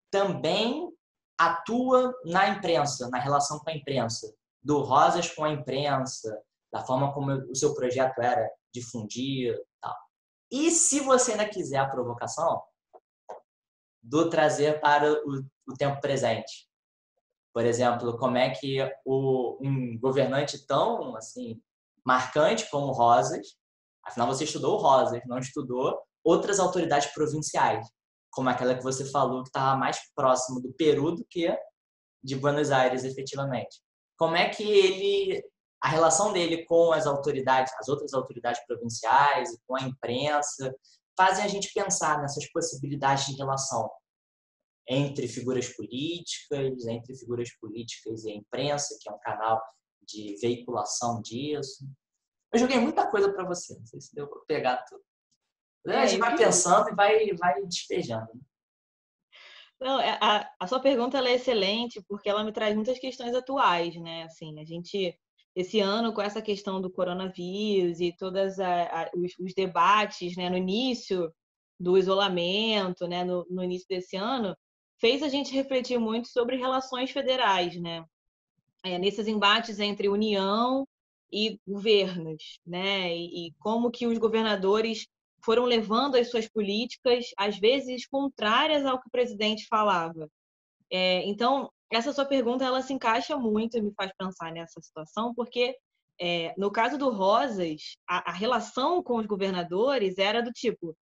também atua na imprensa, na relação com a imprensa, do Rosas com a imprensa, da forma como o seu projeto era difundido e tal. E se você ainda quiser a provocação, do trazer para o tempo presente. Por exemplo, como é que um governante tão assim marcante como Rosas, afinal você estudou o Rosas, não estudou outras autoridades provinciais, como aquela que você falou que estava mais próximo do Peru do que de Buenos Aires, efetivamente. Como é que a relação dele com as autoridades, as outras autoridades provinciais e com a imprensa, fazem a gente pensar nessas possibilidades de relação entre figuras políticas e a imprensa, que é um canal de veiculação disso. Eu joguei muita coisa para você, não sei se deu para pegar tudo. A gente vai pensando e vai despejando. Não, a sua pergunta ela é excelente porque ela me traz muitas questões atuais, né? Assim, a gente esse ano com essa questão do coronavírus e todos os debates, né, no início do isolamento, né, no início desse ano, fez a gente refletir muito sobre relações federais, né? Nesses embates entre União e governos, né? E como que os governadores foram levando as suas políticas, às vezes contrárias ao que o presidente falava. Então, essa sua pergunta ela se encaixa muito e me faz pensar nessa situação, porque no caso do Rosas, a relação com os governadores era do tipo: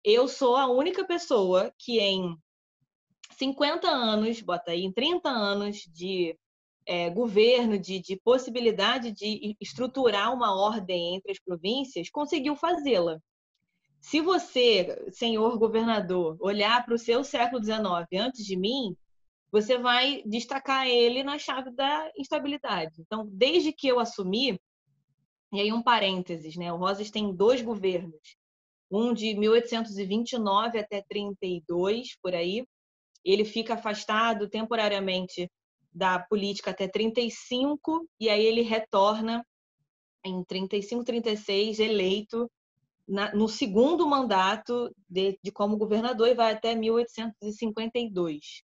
eu sou a única pessoa que em 50 anos, bota aí, em 30 anos de governo, de possibilidade de estruturar uma ordem entre as províncias, conseguiu fazê-la. Se você, senhor governador, olhar para o seu século XIX antes de mim, você vai destacar ele na chave da instabilidade. Então, desde que eu assumi, e aí um parênteses, né? O Rosas tem 2 governos, um de 1829 até 32, por aí. Ele fica afastado temporariamente da política até 35, e aí ele retorna em 35, 36, eleito no segundo mandato de como governador e vai até 1852.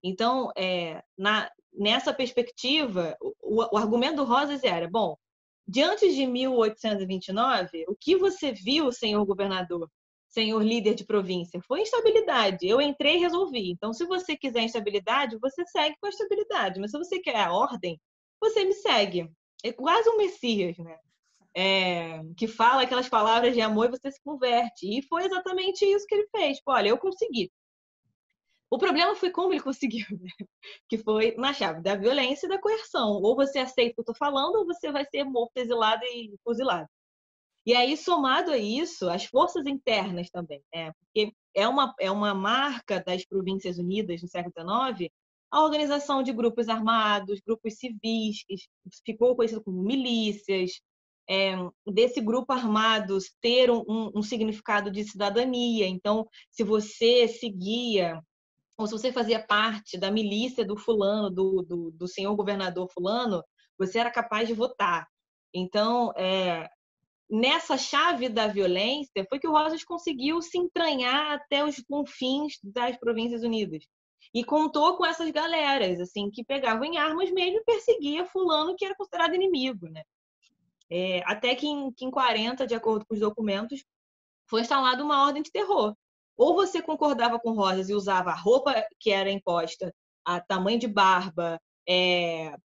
Então, nessa perspectiva, o argumento do Rosas era, bom, diante de 1829, o que você viu, senhor governador, senhor líder de província, foi instabilidade. Eu entrei e resolvi. Então, se você quiser instabilidade, você segue com a estabilidade. Mas se você quer a ordem, você me segue. É quase um Messias, né? Que fala aquelas palavras de amor e você se converte. E foi exatamente isso que ele fez. Pô, olha, eu consegui. O problema foi como ele conseguiu, né? Que foi na chave da violência e da coerção. Ou você aceita o que eu estou falando, ou você vai ser morto, exilado e fuzilado. E aí, somado a isso, as forças internas também, né? Porque é uma marca das Províncias Unidas no século XIX, a organização de grupos armados, grupos civis, que ficou conhecido como milícias, desse grupo armado ter um significado de cidadania. Então, se você seguia, ou se você fazia parte da milícia do fulano, do senhor governador fulano, você era capaz de votar. Então, nessa chave da violência, foi que o Rosas conseguiu se entranhar até os confins das Províncias Unidas. E contou com essas galeras, assim, que pegavam em armas mesmo e perseguia fulano que era considerado inimigo, né? Até que em 40, de acordo com os documentos, foi instalada uma ordem de terror. Ou você concordava com Rosas e usava a roupa que era imposta, a tamanho de barba,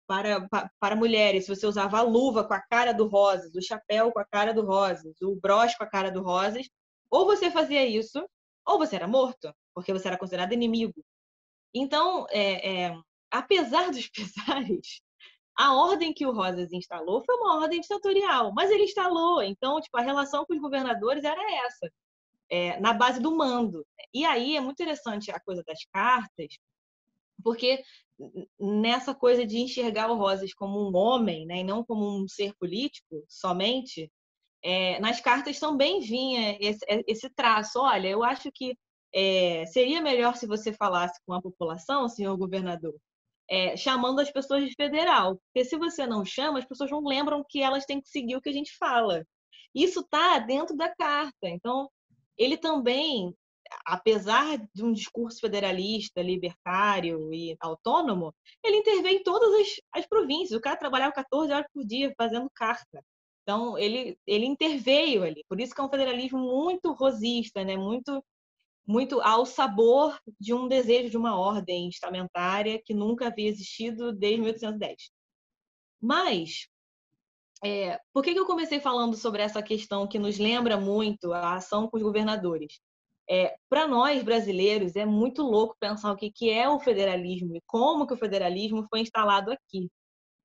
para mulheres, se você usava a luva com a cara do Rosas, o chapéu com a cara do Rosas, o broche com a cara do Rosas, ou você fazia isso, ou você era morto, porque você era considerado inimigo. Então, apesar dos pesares, a ordem que o Rosas instalou foi uma ordem ditatorial, mas ele instalou. Então, tipo, a relação com os governadores era essa, na base do mando. E aí é muito interessante a coisa das cartas, porque nessa coisa de enxergar o Rosas como um homem, né, e não como um ser político somente, nas cartas também vinha esse traço. Olha, eu acho que seria melhor se você falasse com a população, senhor governador, chamando as pessoas de federal. Porque se você não chama, as pessoas não lembram que elas têm que seguir o que a gente fala. Isso está dentro da carta. Então, ele também, apesar de um discurso federalista, libertário e autônomo, ele interveio em todas as províncias. O cara trabalhava 14 horas por dia fazendo carta. Então, ele interveio ali. Por isso que é um federalismo muito rosista, né? Muito ao sabor de um desejo de uma ordem estamentária que nunca havia existido desde 1810. Mas, por que eu comecei falando sobre essa questão que nos lembra muito a ação com os governadores? Para nós, brasileiros, é muito louco pensar o que é o federalismo e como que o federalismo foi instalado aqui.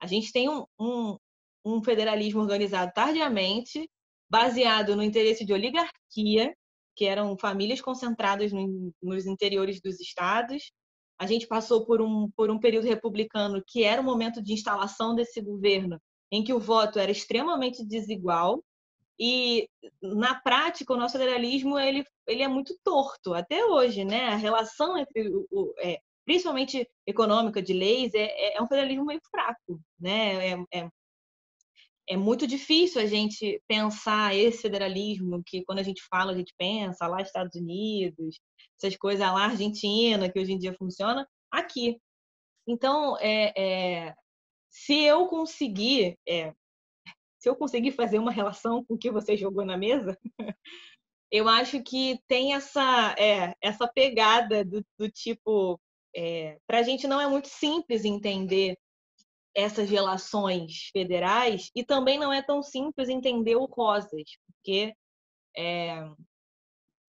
A gente tem um federalismo organizado tardiamente, baseado no interesse de oligarquia, que eram famílias concentradas nos interiores dos estados. A gente passou por um período republicano, que era o momento de instalação desse governo, em que o voto era extremamente desigual. E, na prática, o nosso federalismo ele é muito torto, até hoje, né? A relação entre, principalmente econômica, de leis, é um federalismo meio fraco, né? É muito difícil a gente pensar esse federalismo que, quando a gente fala, a gente pensa lá Estados Unidos, essas coisas lá Argentina, que hoje em dia funciona, aqui. Então, se eu conseguir fazer uma relação com o que você jogou na mesa, eu acho que tem essa pegada do tipo, para a gente não é muito simples entender essas relações federais, e também não é tão simples entender o Rosas, porque,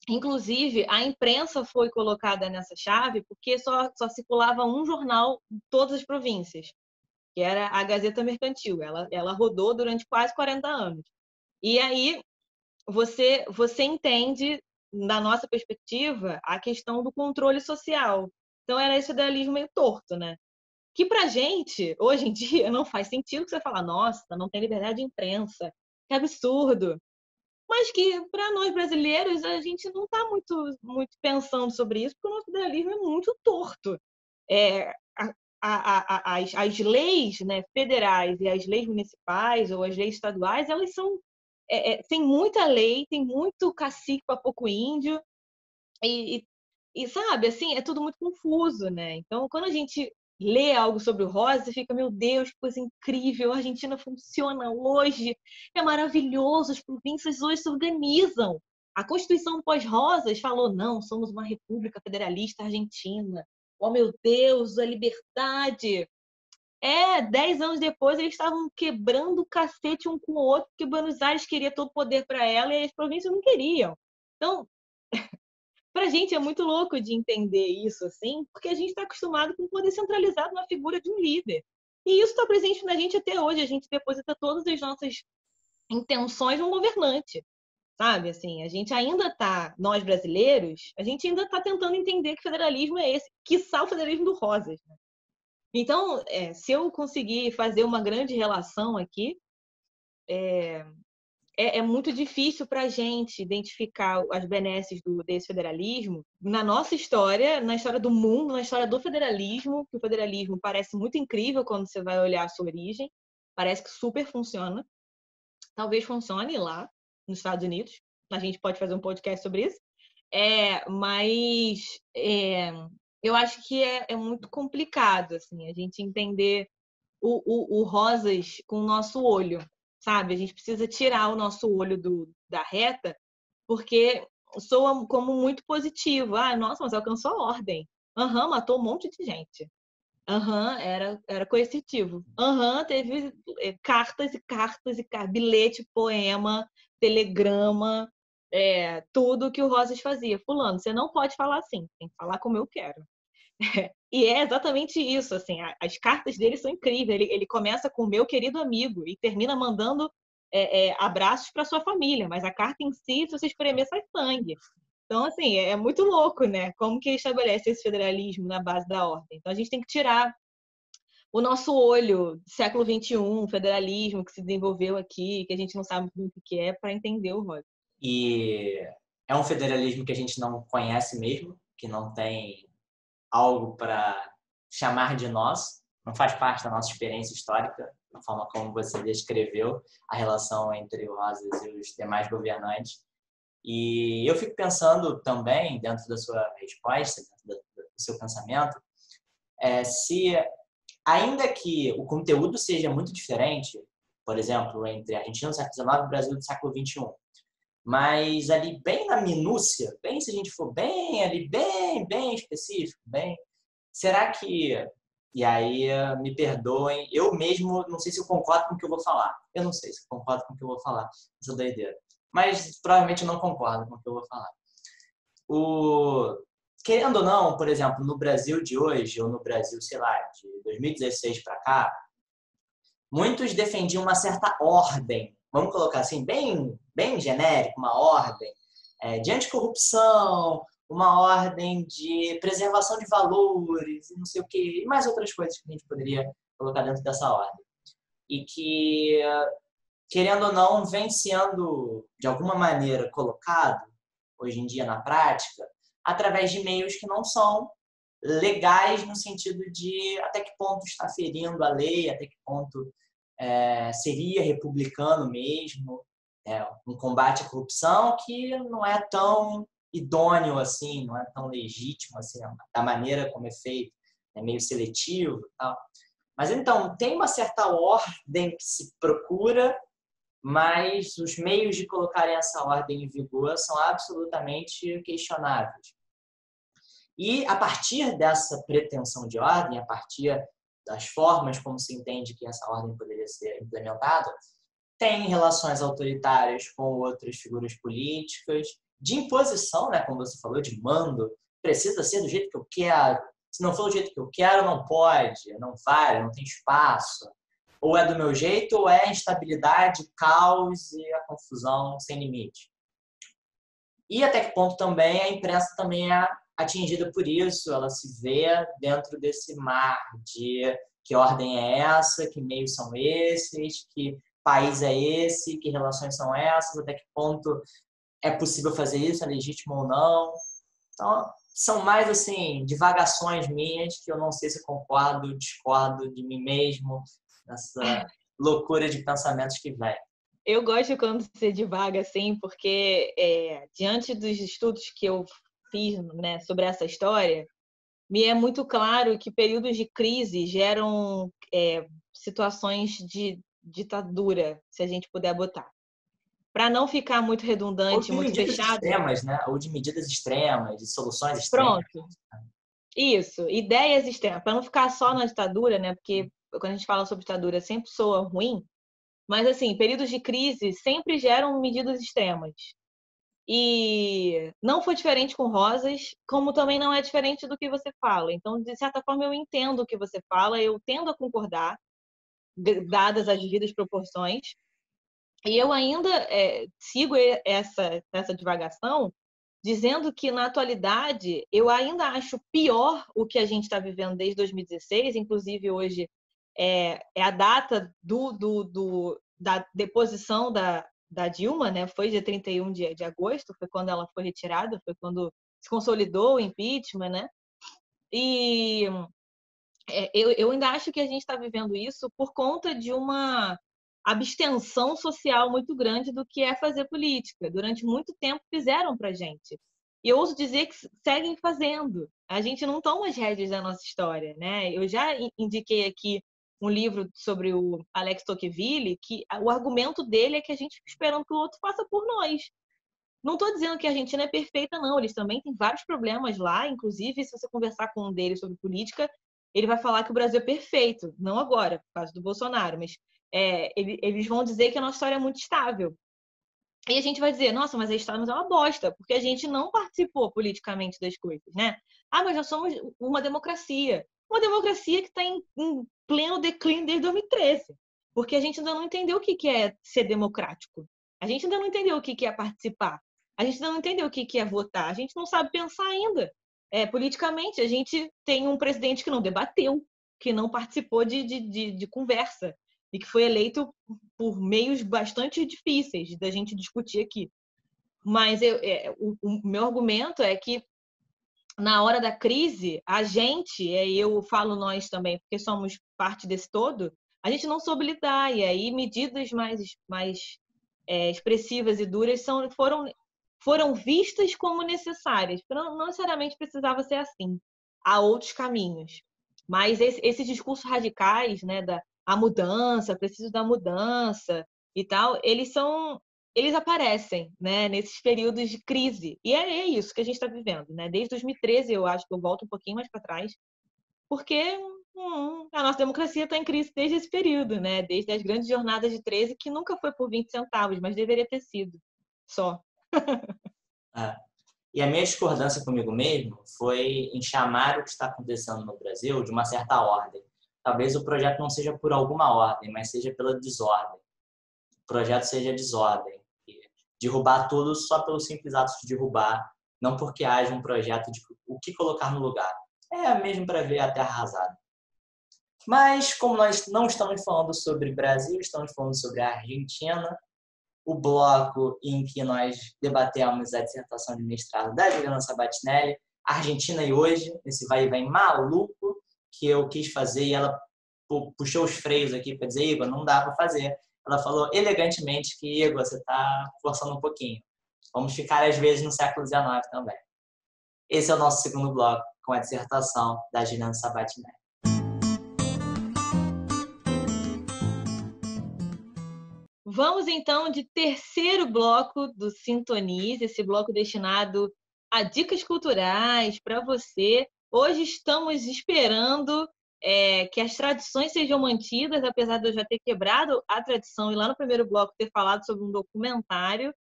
inclusive, a imprensa foi colocada nessa chave porque só circulava um jornal em todas as províncias, que era a Gazeta Mercantil. Ela rodou durante quase 40 anos. E aí você entende, na nossa perspectiva, a questão do controle social. Então, era esse idealismo meio torto, né? Que pra gente, hoje em dia, não faz sentido que você fala, nossa, não tem liberdade de imprensa, que absurdo. Mas que para nós brasileiros, a gente não está muito pensando sobre isso, porque o nosso idealismo é muito torto. É, as leis, né, federais e as leis municipais ou as leis estaduais, elas são tem muita lei, tem muito cacique para pouco índio, e sabe, assim, é tudo muito confuso, né? Então, quando a gente lê algo sobre o Rosa, você fica, meu Deus, que coisa incrível, a Argentina funciona hoje, é maravilhoso, as províncias hoje se organizam. A Constituição pós-Rosas falou, não, somos uma república federalista argentina. Oh, meu Deus, a liberdade. 10 anos depois eles estavam quebrando o cacete um com o outro, porque Buenos Aires queria todo o poder para ela e as províncias não queriam. Então, Pra gente é muito louco de entender isso, assim, porque a gente está acostumado com o poder centralizado na figura de um líder. E isso está presente na gente até hoje. A gente deposita todas as nossas intenções num governante, sabe? Assim, a gente ainda está, nós brasileiros, a gente ainda está tentando entender que federalismo é esse, quiçá o federalismo do Rosas, né? Então, se eu conseguir fazer uma grande relação aqui, é muito difícil para a gente identificar as benesses desse federalismo na nossa história, na história do mundo, na história do federalismo, que o federalismo parece muito incrível quando você vai olhar a sua origem, parece que super funciona. Talvez funcione lá nos Estados Unidos, a gente pode fazer um podcast sobre isso, mas eu acho que é muito complicado assim, a gente entender o Rosas com o nosso olho, sabe? A gente precisa tirar o nosso olho da reta, porque soa como muito positivo. Ah, nossa, mas alcançou a ordem. Aham, matou um monte de gente. Aham, era coercitivo. Aham, teve cartas e cartas e cartas, bilhete, poema, telegrama, tudo que o Rosas fazia. Fulano, você não pode falar assim, tem que falar como eu quero. E é exatamente isso, assim, as cartas dele são incríveis. Ele começa com meu querido amigo e termina mandando abraços para sua família, mas a carta em si, se você espremer, sai sangue. Então, assim, é muito louco, né? Como que ele estabelece esse federalismo na base da ordem. Então, a gente tem que tirar o nosso olho do século XXI, federalismo que se desenvolveu aqui, que a gente não sabe muito o que é, para entender o rol. E é um federalismo que a gente não conhece mesmo, que não tem algo para chamar de nós, não faz parte da nossa experiência histórica, da forma como você descreveu a relação entre o Rosas e os demais governantes. E eu fico pensando também, dentro da sua resposta, dentro do seu pensamento, se, ainda que o conteúdo seja muito diferente, por exemplo, entre a Argentina do século XIX e o Brasil do século XXI, mas ali bem na minúcia, bem se a gente for bem ali, bem específico, bem, será que, e aí me perdoem, eu mesmo não sei se eu concordo com o que eu vou falar, eu não sei se eu concordo com o que eu vou falar, essa doideira, mas provavelmente eu não concordo com o que eu vou falar. Querendo ou não, por exemplo, no Brasil de hoje, ou no Brasil, sei lá, de 2016 para cá, muitos defendiam uma certa ordem, vamos colocar assim, bem genérico, uma ordem de anticorrupção, uma ordem de preservação de valores, não sei o quê, e mais outras coisas que a gente poderia colocar dentro dessa ordem. E que, querendo ou não, vem sendo, de alguma maneira, colocado, hoje em dia na prática, através de meios que não são legais no sentido de até que ponto está ferindo a lei, até que ponto seria republicano mesmo, um combate à corrupção que não é tão idôneo assim, não é tão legítimo assim, da maneira como é feito, é meio seletivo e tal. Mas então, tem uma certa ordem que se procura, mas os meios de colocarem essa ordem em vigor são absolutamente questionáveis. E a partir dessa pretensão de ordem, a partir das formas como se entende que essa ordem poderia ser implementada, tem relações autoritárias com outras figuras políticas, de imposição, né, como você falou, de mando, precisa ser do jeito que eu quero, se não for do jeito que eu quero, não pode, não vale, não tem espaço, ou é do meu jeito, ou é instabilidade, caos e a confusão sem limite. E até que ponto também a imprensa também é atingida por isso, ela se vê dentro desse mar de que ordem é essa, que meios são esses, que país é esse, que relações são essas, até que ponto é possível fazer isso, é legítimo ou não. Então, são mais assim divagações minhas que eu não sei se concordo, discordo de mim mesmo, nessa loucura de pensamentos que vem. Eu gosto quando você divaga assim, porque diante dos estudos que eu fiz, né, sobre essa história, me é muito claro que períodos de crise geram situações de ditadura, se a gente puder botar. Para não ficar muito Ou redundante, de muito medidas fechado. extremas, né? Ou de medidas extremas, de soluções extremas. Pronto. Isso, ideias extremas, para não ficar só na ditadura, né? Porque quando a gente fala sobre ditadura sempre soa ruim, mas assim, períodos de crise sempre geram medidas extremas. E não foi diferente com Rosas, como também não é diferente do que você fala. Então, de certa forma, eu entendo o que você fala, eu tendo a concordar, dadas as devidas proporções. E eu ainda sigo essa divagação, dizendo que, na atualidade, eu ainda acho pior o que a gente está vivendo desde 2016, inclusive hoje é a data da deposição da Dilma, né? Foi dia 31 de agosto, foi quando ela foi retirada, foi quando se consolidou o impeachment, né? E eu ainda acho que a gente está vivendo isso por conta de uma abstenção social muito grande do que é fazer política. Durante muito tempo fizeram para a gente. E eu ouso dizer que seguem fazendo. A gente não toma as rédeas da nossa história, né? Eu já indiquei aqui um livro sobre o Alex Tocqueville, que o argumento dele é que a gente fica esperando que o outro faça por nós. Não estou dizendo que a Argentina é perfeita, não. Eles também têm vários problemas lá. Inclusive, se você conversar com um deles sobre política, ele vai falar que o Brasil é perfeito. Não agora, por causa do Bolsonaro, mas eles vão dizer que a nossa história é muito estável. E a gente vai dizer, nossa, mas a história é uma bosta, porque a gente não participou politicamente das coisas, né? Ah, mas nós somos uma democracia. Uma democracia que está em pleno declínio desde 2013. Porque a gente ainda não entendeu o que é ser democrático. A gente ainda não entendeu o que é participar. A gente ainda não entendeu o que é votar. A gente não sabe pensar ainda. Politicamente, a gente tem um presidente que não debateu, que não participou de conversa e que foi eleito por meios bastante difíceis da gente discutir aqui. Mas o meu argumento é que, na hora da crise, a gente, eu falo nós também, porque somos parte desse todo, a gente não soube lidar. E aí medidas mais expressivas e duras foram vistas como necessárias. Não necessariamente precisava ser assim. Há outros caminhos. Mas esses discursos radicais, né, a mudança, preciso da mudança e tal, eles aparecem, né, nesses períodos de crise. E é isso que a gente está vivendo, né? Desde 2013, eu acho que eu volto um pouquinho mais para trás, porque a nossa democracia está em crise desde esse período, né? Desde as grandes jornadas de 13, que nunca foi por 20 centavos, mas deveria ter sido só. E a minha discordância comigo mesmo foi em chamar o que está acontecendo no Brasil de uma certa ordem. Talvez o projeto não seja por alguma ordem, mas seja pela desordem. O projeto seja desordem. Derrubar tudo só pelo simples ato de derrubar, não porque haja um projeto de o que colocar no lugar. É mesmo para ver a terra arrasada. Mas, como nós não estamos falando sobre Brasil, estamos falando sobre a Argentina, o bloco em que nós debatemos a dissertação de mestrado da Juliana Sabatinelli, Argentina e hoje, esse vai e vem maluco que eu quis fazer, e ela puxou os freios aqui para dizer, Igor, não dá para fazer. Ela falou elegantemente que, Igor, você está forçando um pouquinho. Vamos ficar, às vezes, no século XIX também. Esse é o nosso segundo bloco, com a dissertação da Juliana Sabatinelli. Vamos, então, de terceiro bloco do Sintonize, esse bloco destinado a dicas culturais para você. Hoje estamos esperando que as tradições sejam mantidas, apesar de eu já ter quebrado a tradição e lá no primeiro bloco ter falado sobre um documentário.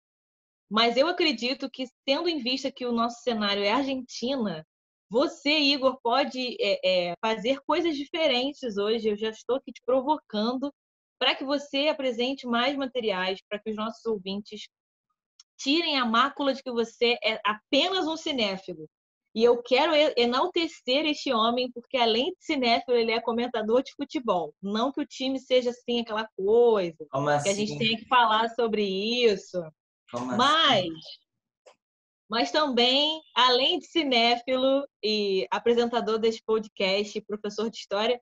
Mas eu acredito que, tendo em vista que o nosso cenário é Argentina, você, Igor, pode fazer coisas diferentes hoje. Eu já estou aqui te provocando para que você apresente mais materiais, para que os nossos ouvintes tirem a mácula de que você é apenas um cinéfilo. E eu quero enaltecer este homem, porque além de cinéfilo, ele é comentador de futebol. Não que o time seja assim, aquela coisa, Como assim? que a gente tenha que falar sobre isso. Como assim? Mas também, além de cinéfilo e apresentador desse podcast, professor de história,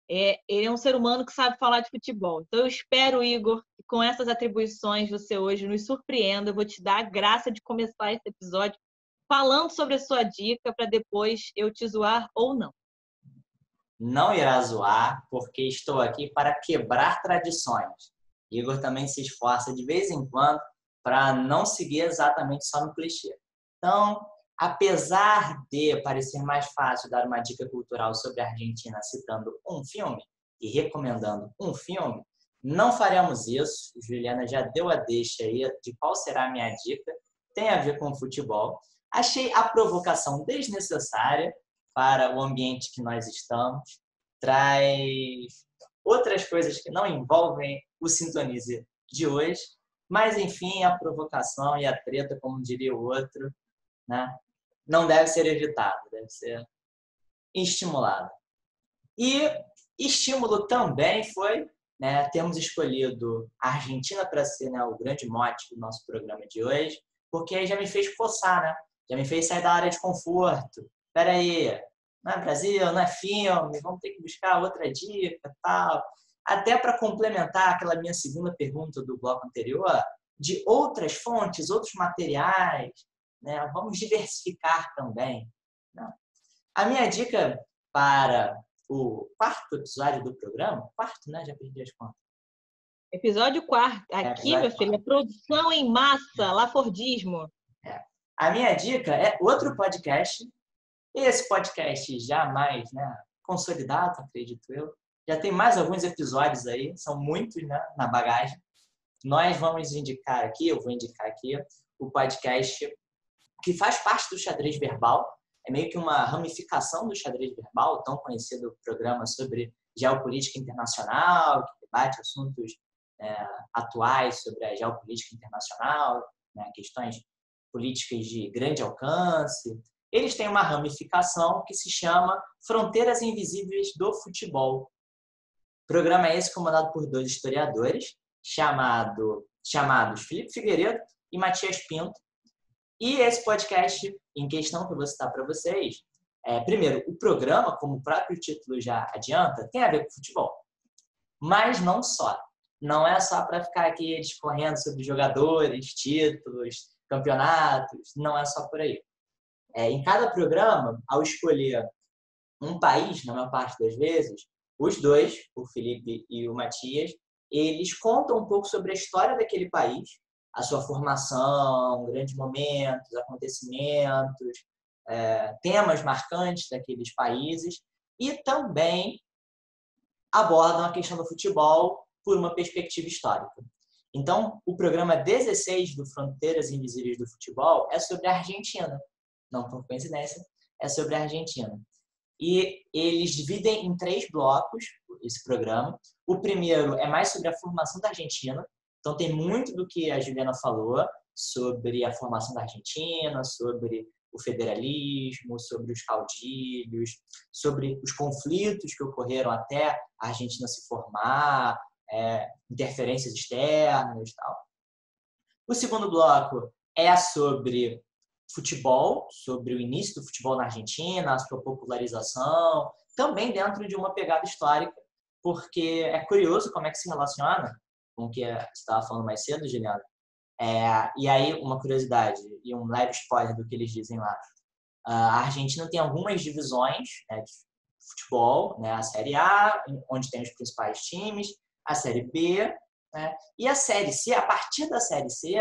ele é um ser humano que sabe falar de futebol. Então, eu espero, Igor, que com essas atribuições você hoje nos surpreenda. Eu vou te dar a graça de começar esse episódio falando sobre a sua dica para depois eu te zoar ou não. Não irá zoar, porque estou aqui para quebrar tradições. Igor também se esforça de vez em quando para não seguir exatamente só no clichê. Então, apesar de parecer mais fácil dar uma dica cultural sobre a Argentina citando um filme e recomendando um filme, não faremos isso. Juliana já deu a deixa aí de qual será a minha dica. tem a ver com o futebol. Achei a provocação desnecessária para o ambiente que nós estamos. Traz outras coisas que não envolvem o Sintonize de hoje. Mas, enfim, a provocação e a treta, como diria o outro, né, não deve ser evitada, deve ser estimulada. E estímulo também foi, né, termos escolhido a Argentina para ser, né, o grande mote do nosso programa de hoje, porque aí já me fez coçar, né? Já me fez sair da área de conforto. Espera aí, não é Brasil, não é filme, vamos ter que buscar outra dica e tal. Até para complementar aquela minha segunda pergunta do bloco anterior, de outras fontes, outros materiais, né? Vamos diversificar também, né? A minha dica para o quarto episódio do programa, quarto, né? Já perdi as contas. Episódio 4. Aqui, meu filho, é produção em massa, lafordismo. A minha dica é outro podcast. Esse podcast já mais, né, consolidado, acredito eu. Já tem mais alguns episódios aí, são muitos, né, na bagagem. Nós vamos indicar aqui, eu vou indicar aqui, o podcast que faz parte do Xadrez Verbal. É meio que uma ramificação do Xadrez Verbal, tão conhecido programa sobre geopolítica internacional, que debate assuntos atuais sobre a geopolítica internacional, né, questões políticas de grande alcance. Eles têm uma ramificação que se chama Fronteiras Invisíveis do Futebol. O programa é esse comandado por dois historiadores, chamados Felipe Figueiredo e Matias Pinto. E esse podcast em questão que eu vou citar para vocês, primeiro, o programa, como o próprio título já adianta, tem a ver com futebol. Mas não só. Não é só para ficar aqui discorrendo sobre jogadores, títulos, campeonatos. Não é só por aí. Em cada programa, ao escolher um país, na maior parte das vezes, os dois, o Felipe e o Matias, eles contam um pouco sobre a história daquele país, a sua formação, grandes momentos, acontecimentos, temas marcantes daqueles países e também abordam a questão do futebol por uma perspectiva histórica. Então, o programa 16 do Fronteiras Invisíveis do Futebol é sobre a Argentina. Não por coincidência, é sobre a Argentina. E eles dividem em 3 blocos esse programa. O primeiro é mais sobre a formação da Argentina. Então, tem muito do que a Juliana falou sobre a formação da Argentina, sobre o federalismo, sobre os caudilhos, sobre os conflitos que ocorreram até a Argentina se formar, interferências externas e tal. O segundo bloco é sobre futebol, sobre o início do futebol na Argentina, a sua popularização, também dentro de uma pegada histórica, porque é curioso como é que se relaciona com o que você estava falando mais cedo, Juliana. E aí, uma curiosidade e um leve spoiler do que eles dizem lá. A Argentina tem algumas divisões, né, de futebol, né, a Série A, onde tem os principais times, a Série B, né, e a Série C. A partir da Série C,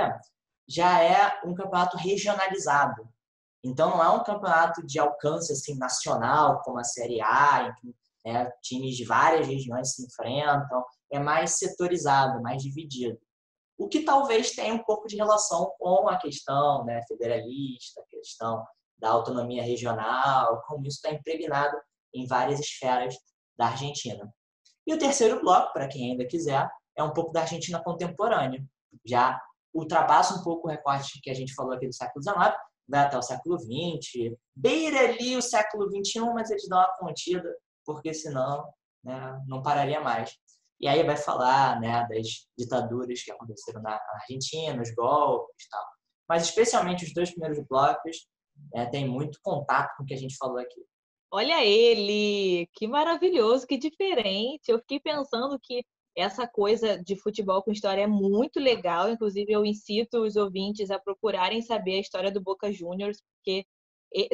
já é um campeonato regionalizado. Então, não é um campeonato de alcance assim, nacional, como a Série A, em que, né, times de várias regiões se enfrentam. É mais setorizado, mais dividido. O que talvez tenha um pouco de relação com a questão, né, federalista, a questão da autonomia regional, como isso está impregnado em várias esferas da Argentina. E o terceiro bloco, para quem ainda quiser, é um pouco da Argentina contemporânea. Já ultrapassa um pouco o recorte que a gente falou aqui do século XIX, vai até o século XX, beira ali o século XXI, mas eles dão uma contida, porque senão, né, não pararia mais. E aí vai falar, né, das ditaduras que aconteceram na Argentina, os golpes e tal. Mas especialmente os 2 primeiros blocos tem muito contato com o que a gente falou aqui. Olha ele! Que maravilhoso, que diferente. Eu fiquei pensando que essa coisa de futebol com história é muito legal. Inclusive, eu incito os ouvintes a procurarem saber a história do Boca Juniors, porque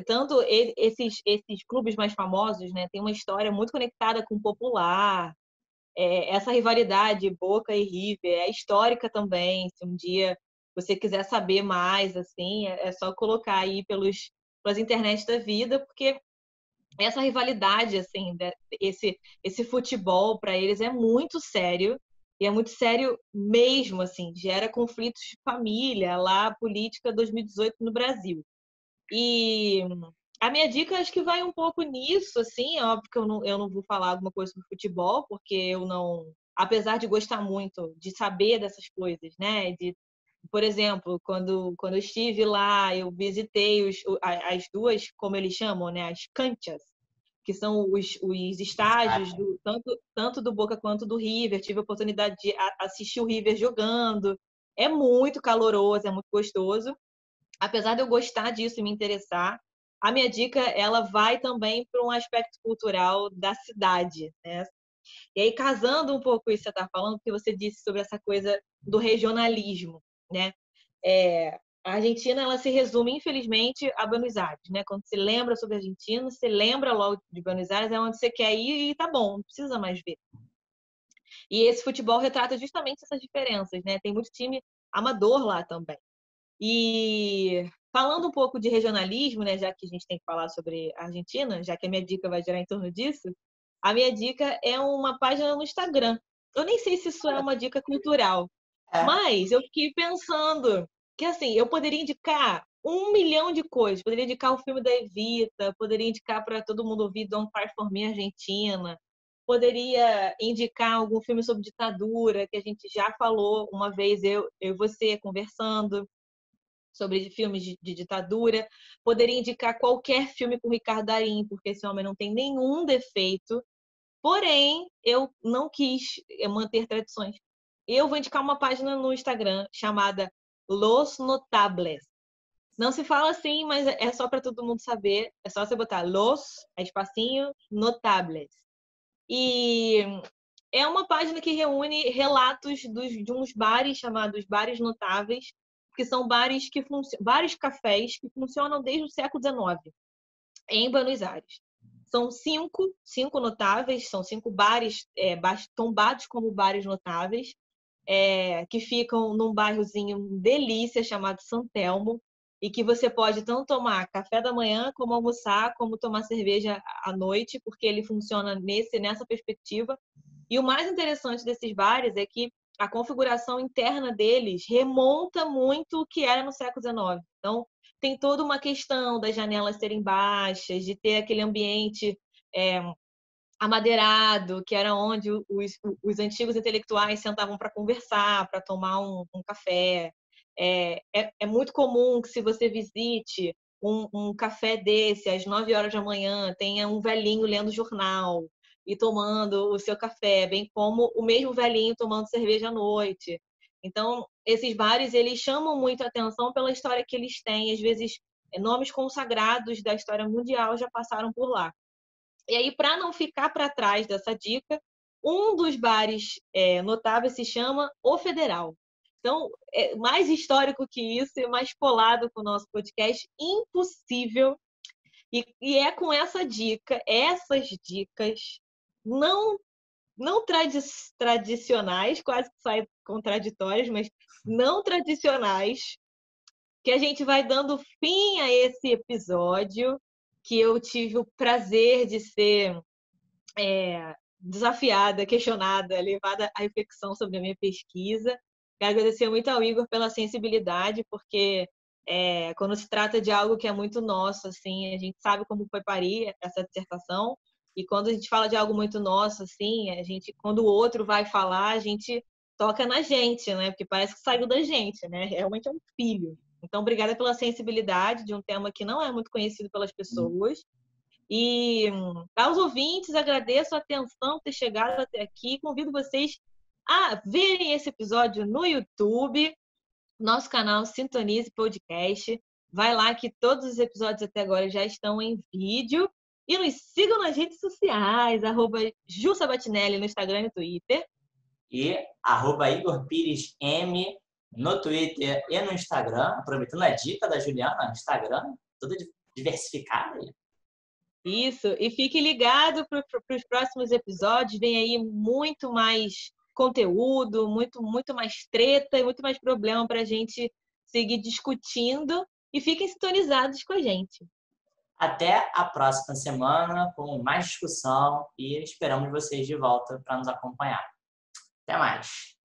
tanto esses clubes mais famosos, né, têm uma história muito conectada com o popular. Essa rivalidade Boca e River é histórica também. Se um dia você quiser saber mais, assim, é só colocar aí pelas internet da vida, porque essa rivalidade, assim, esse futebol para eles é muito sério E é muito sério mesmo, assim, gera conflitos de família, lá a política 2018 no Brasil. E a minha dica acho que vai um pouco nisso, assim, é óbvio que eu não vou falar alguma coisa sobre futebol, porque eu não, apesar de gostar muito de saber dessas coisas, né, de, por exemplo, quando eu estive lá, eu visitei as duas, como eles chamam, né, as canchas, que são os estágios tanto do Boca quanto do River. Tive a oportunidade de assistir o River jogando. É muito caloroso, é muito gostoso. Apesar de eu gostar disso e me interessar, a minha dica ela vai também para um aspecto cultural da cidade, né? E aí, casando um pouco isso que você está falando, porque você disse sobre essa coisa do regionalismo, né? A Argentina, ela se resume, infelizmente, a Buenos Aires, né? Quando você lembra sobre a Argentina, você lembra logo de Buenos Aires, é onde você quer ir e tá bom, não precisa mais ver. E esse futebol retrata justamente essas diferenças, né? Tem muito time amador lá também. E falando um pouco de regionalismo, né, já que a gente tem que falar sobre a Argentina, já que a minha dica vai girar em torno disso, a minha dica é uma página no Instagram. Eu nem sei se isso é uma dica cultural, É. mas eu fiquei pensando que, assim, eu poderia indicar 1 milhão de coisas. Poderia indicar o filme da Evita, poderia indicar para todo mundo ouvir Don't Cry For Me Argentina, poderia indicar algum filme sobre ditadura, que a gente já falou uma vez, eu e você, conversando sobre filmes de ditadura. Poderia indicar qualquer filme com Ricardo Darín, porque esse homem não tem nenhum defeito. Porém, eu não quis manter tradições. Eu vou indicar uma página no Instagram chamada Los Notables. Não se fala assim, mas é só para todo mundo saber. É só você botar Los, espacinho, Notables. E é uma página que reúne relatos de uns bares chamados Bares Notáveis, que são bares cafés que funcionam desde o século XIX em Buenos Aires. São cinco notáveis, são 5 bares tombados como bares notáveis, que ficam num bairrozinho delícia chamado San Telmo, e que você pode tanto tomar café da manhã, como almoçar, como tomar cerveja à noite, porque ele funciona nessa perspectiva. E o mais interessante desses bares é que a configuração interna deles remonta muito o que era no século XIX. Então, tem toda uma questão das janelas serem baixas, de ter aquele ambiente amadeirado, que era onde os antigos intelectuais sentavam para conversar, para tomar um café. É muito comum que, se você visite um café desse às 9 horas da manhã, tenha um velhinho lendo jornal e tomando o seu café, bem como o mesmo velhinho tomando cerveja à noite. Então, esses bares, eles chamam muito a atenção pela história que eles têm. Às vezes, nomes consagrados da história mundial já passaram por lá. E aí, para não ficar para trás dessa dica, um dos bares notáveis se chama O Federal. Então, mais histórico que isso e mais colado com o nosso podcast, impossível. E é com essa dica, essas dicas não tradicionais, quase que saem contraditórias, mas não tradicionais, que a gente vai dando fim a esse episódio, que eu tive o prazer de ser desafiada, questionada, levada à reflexão sobre a minha pesquisa. Quero agradecer muito ao Igor pela sensibilidade, porque quando se trata de algo que é muito nosso, assim, a gente sabe como foi parir essa dissertação, e quando a gente fala de algo muito nosso, assim, quando o outro vai falar, a gente toca na gente, né? Porque parece que saiu da gente, né? Realmente é um filho. Então, obrigada pela sensibilidade de um tema que não é muito conhecido pelas pessoas. E aos ouvintes, agradeço a atenção por ter chegado até aqui. Convido vocês a verem esse episódio no YouTube, nosso canal Sintonize Podcast. Vai lá que todos os episódios até agora já estão em vídeo. E nos sigam nas redes sociais, @JuSabatinelli no Instagram e no Twitter. E @Igor Pires M no Twitter e no Instagram. Aproveitando a dica da Juliana, Instagram, toda diversificada. Isso, e fique ligado para os próximos episódios. Vem aí muito mais conteúdo, muito mais treta e muito mais problema para a gente seguir discutindo. E fiquem sintonizados com a gente. Até a próxima semana com mais discussão e esperamos vocês de volta para nos acompanhar. Até mais!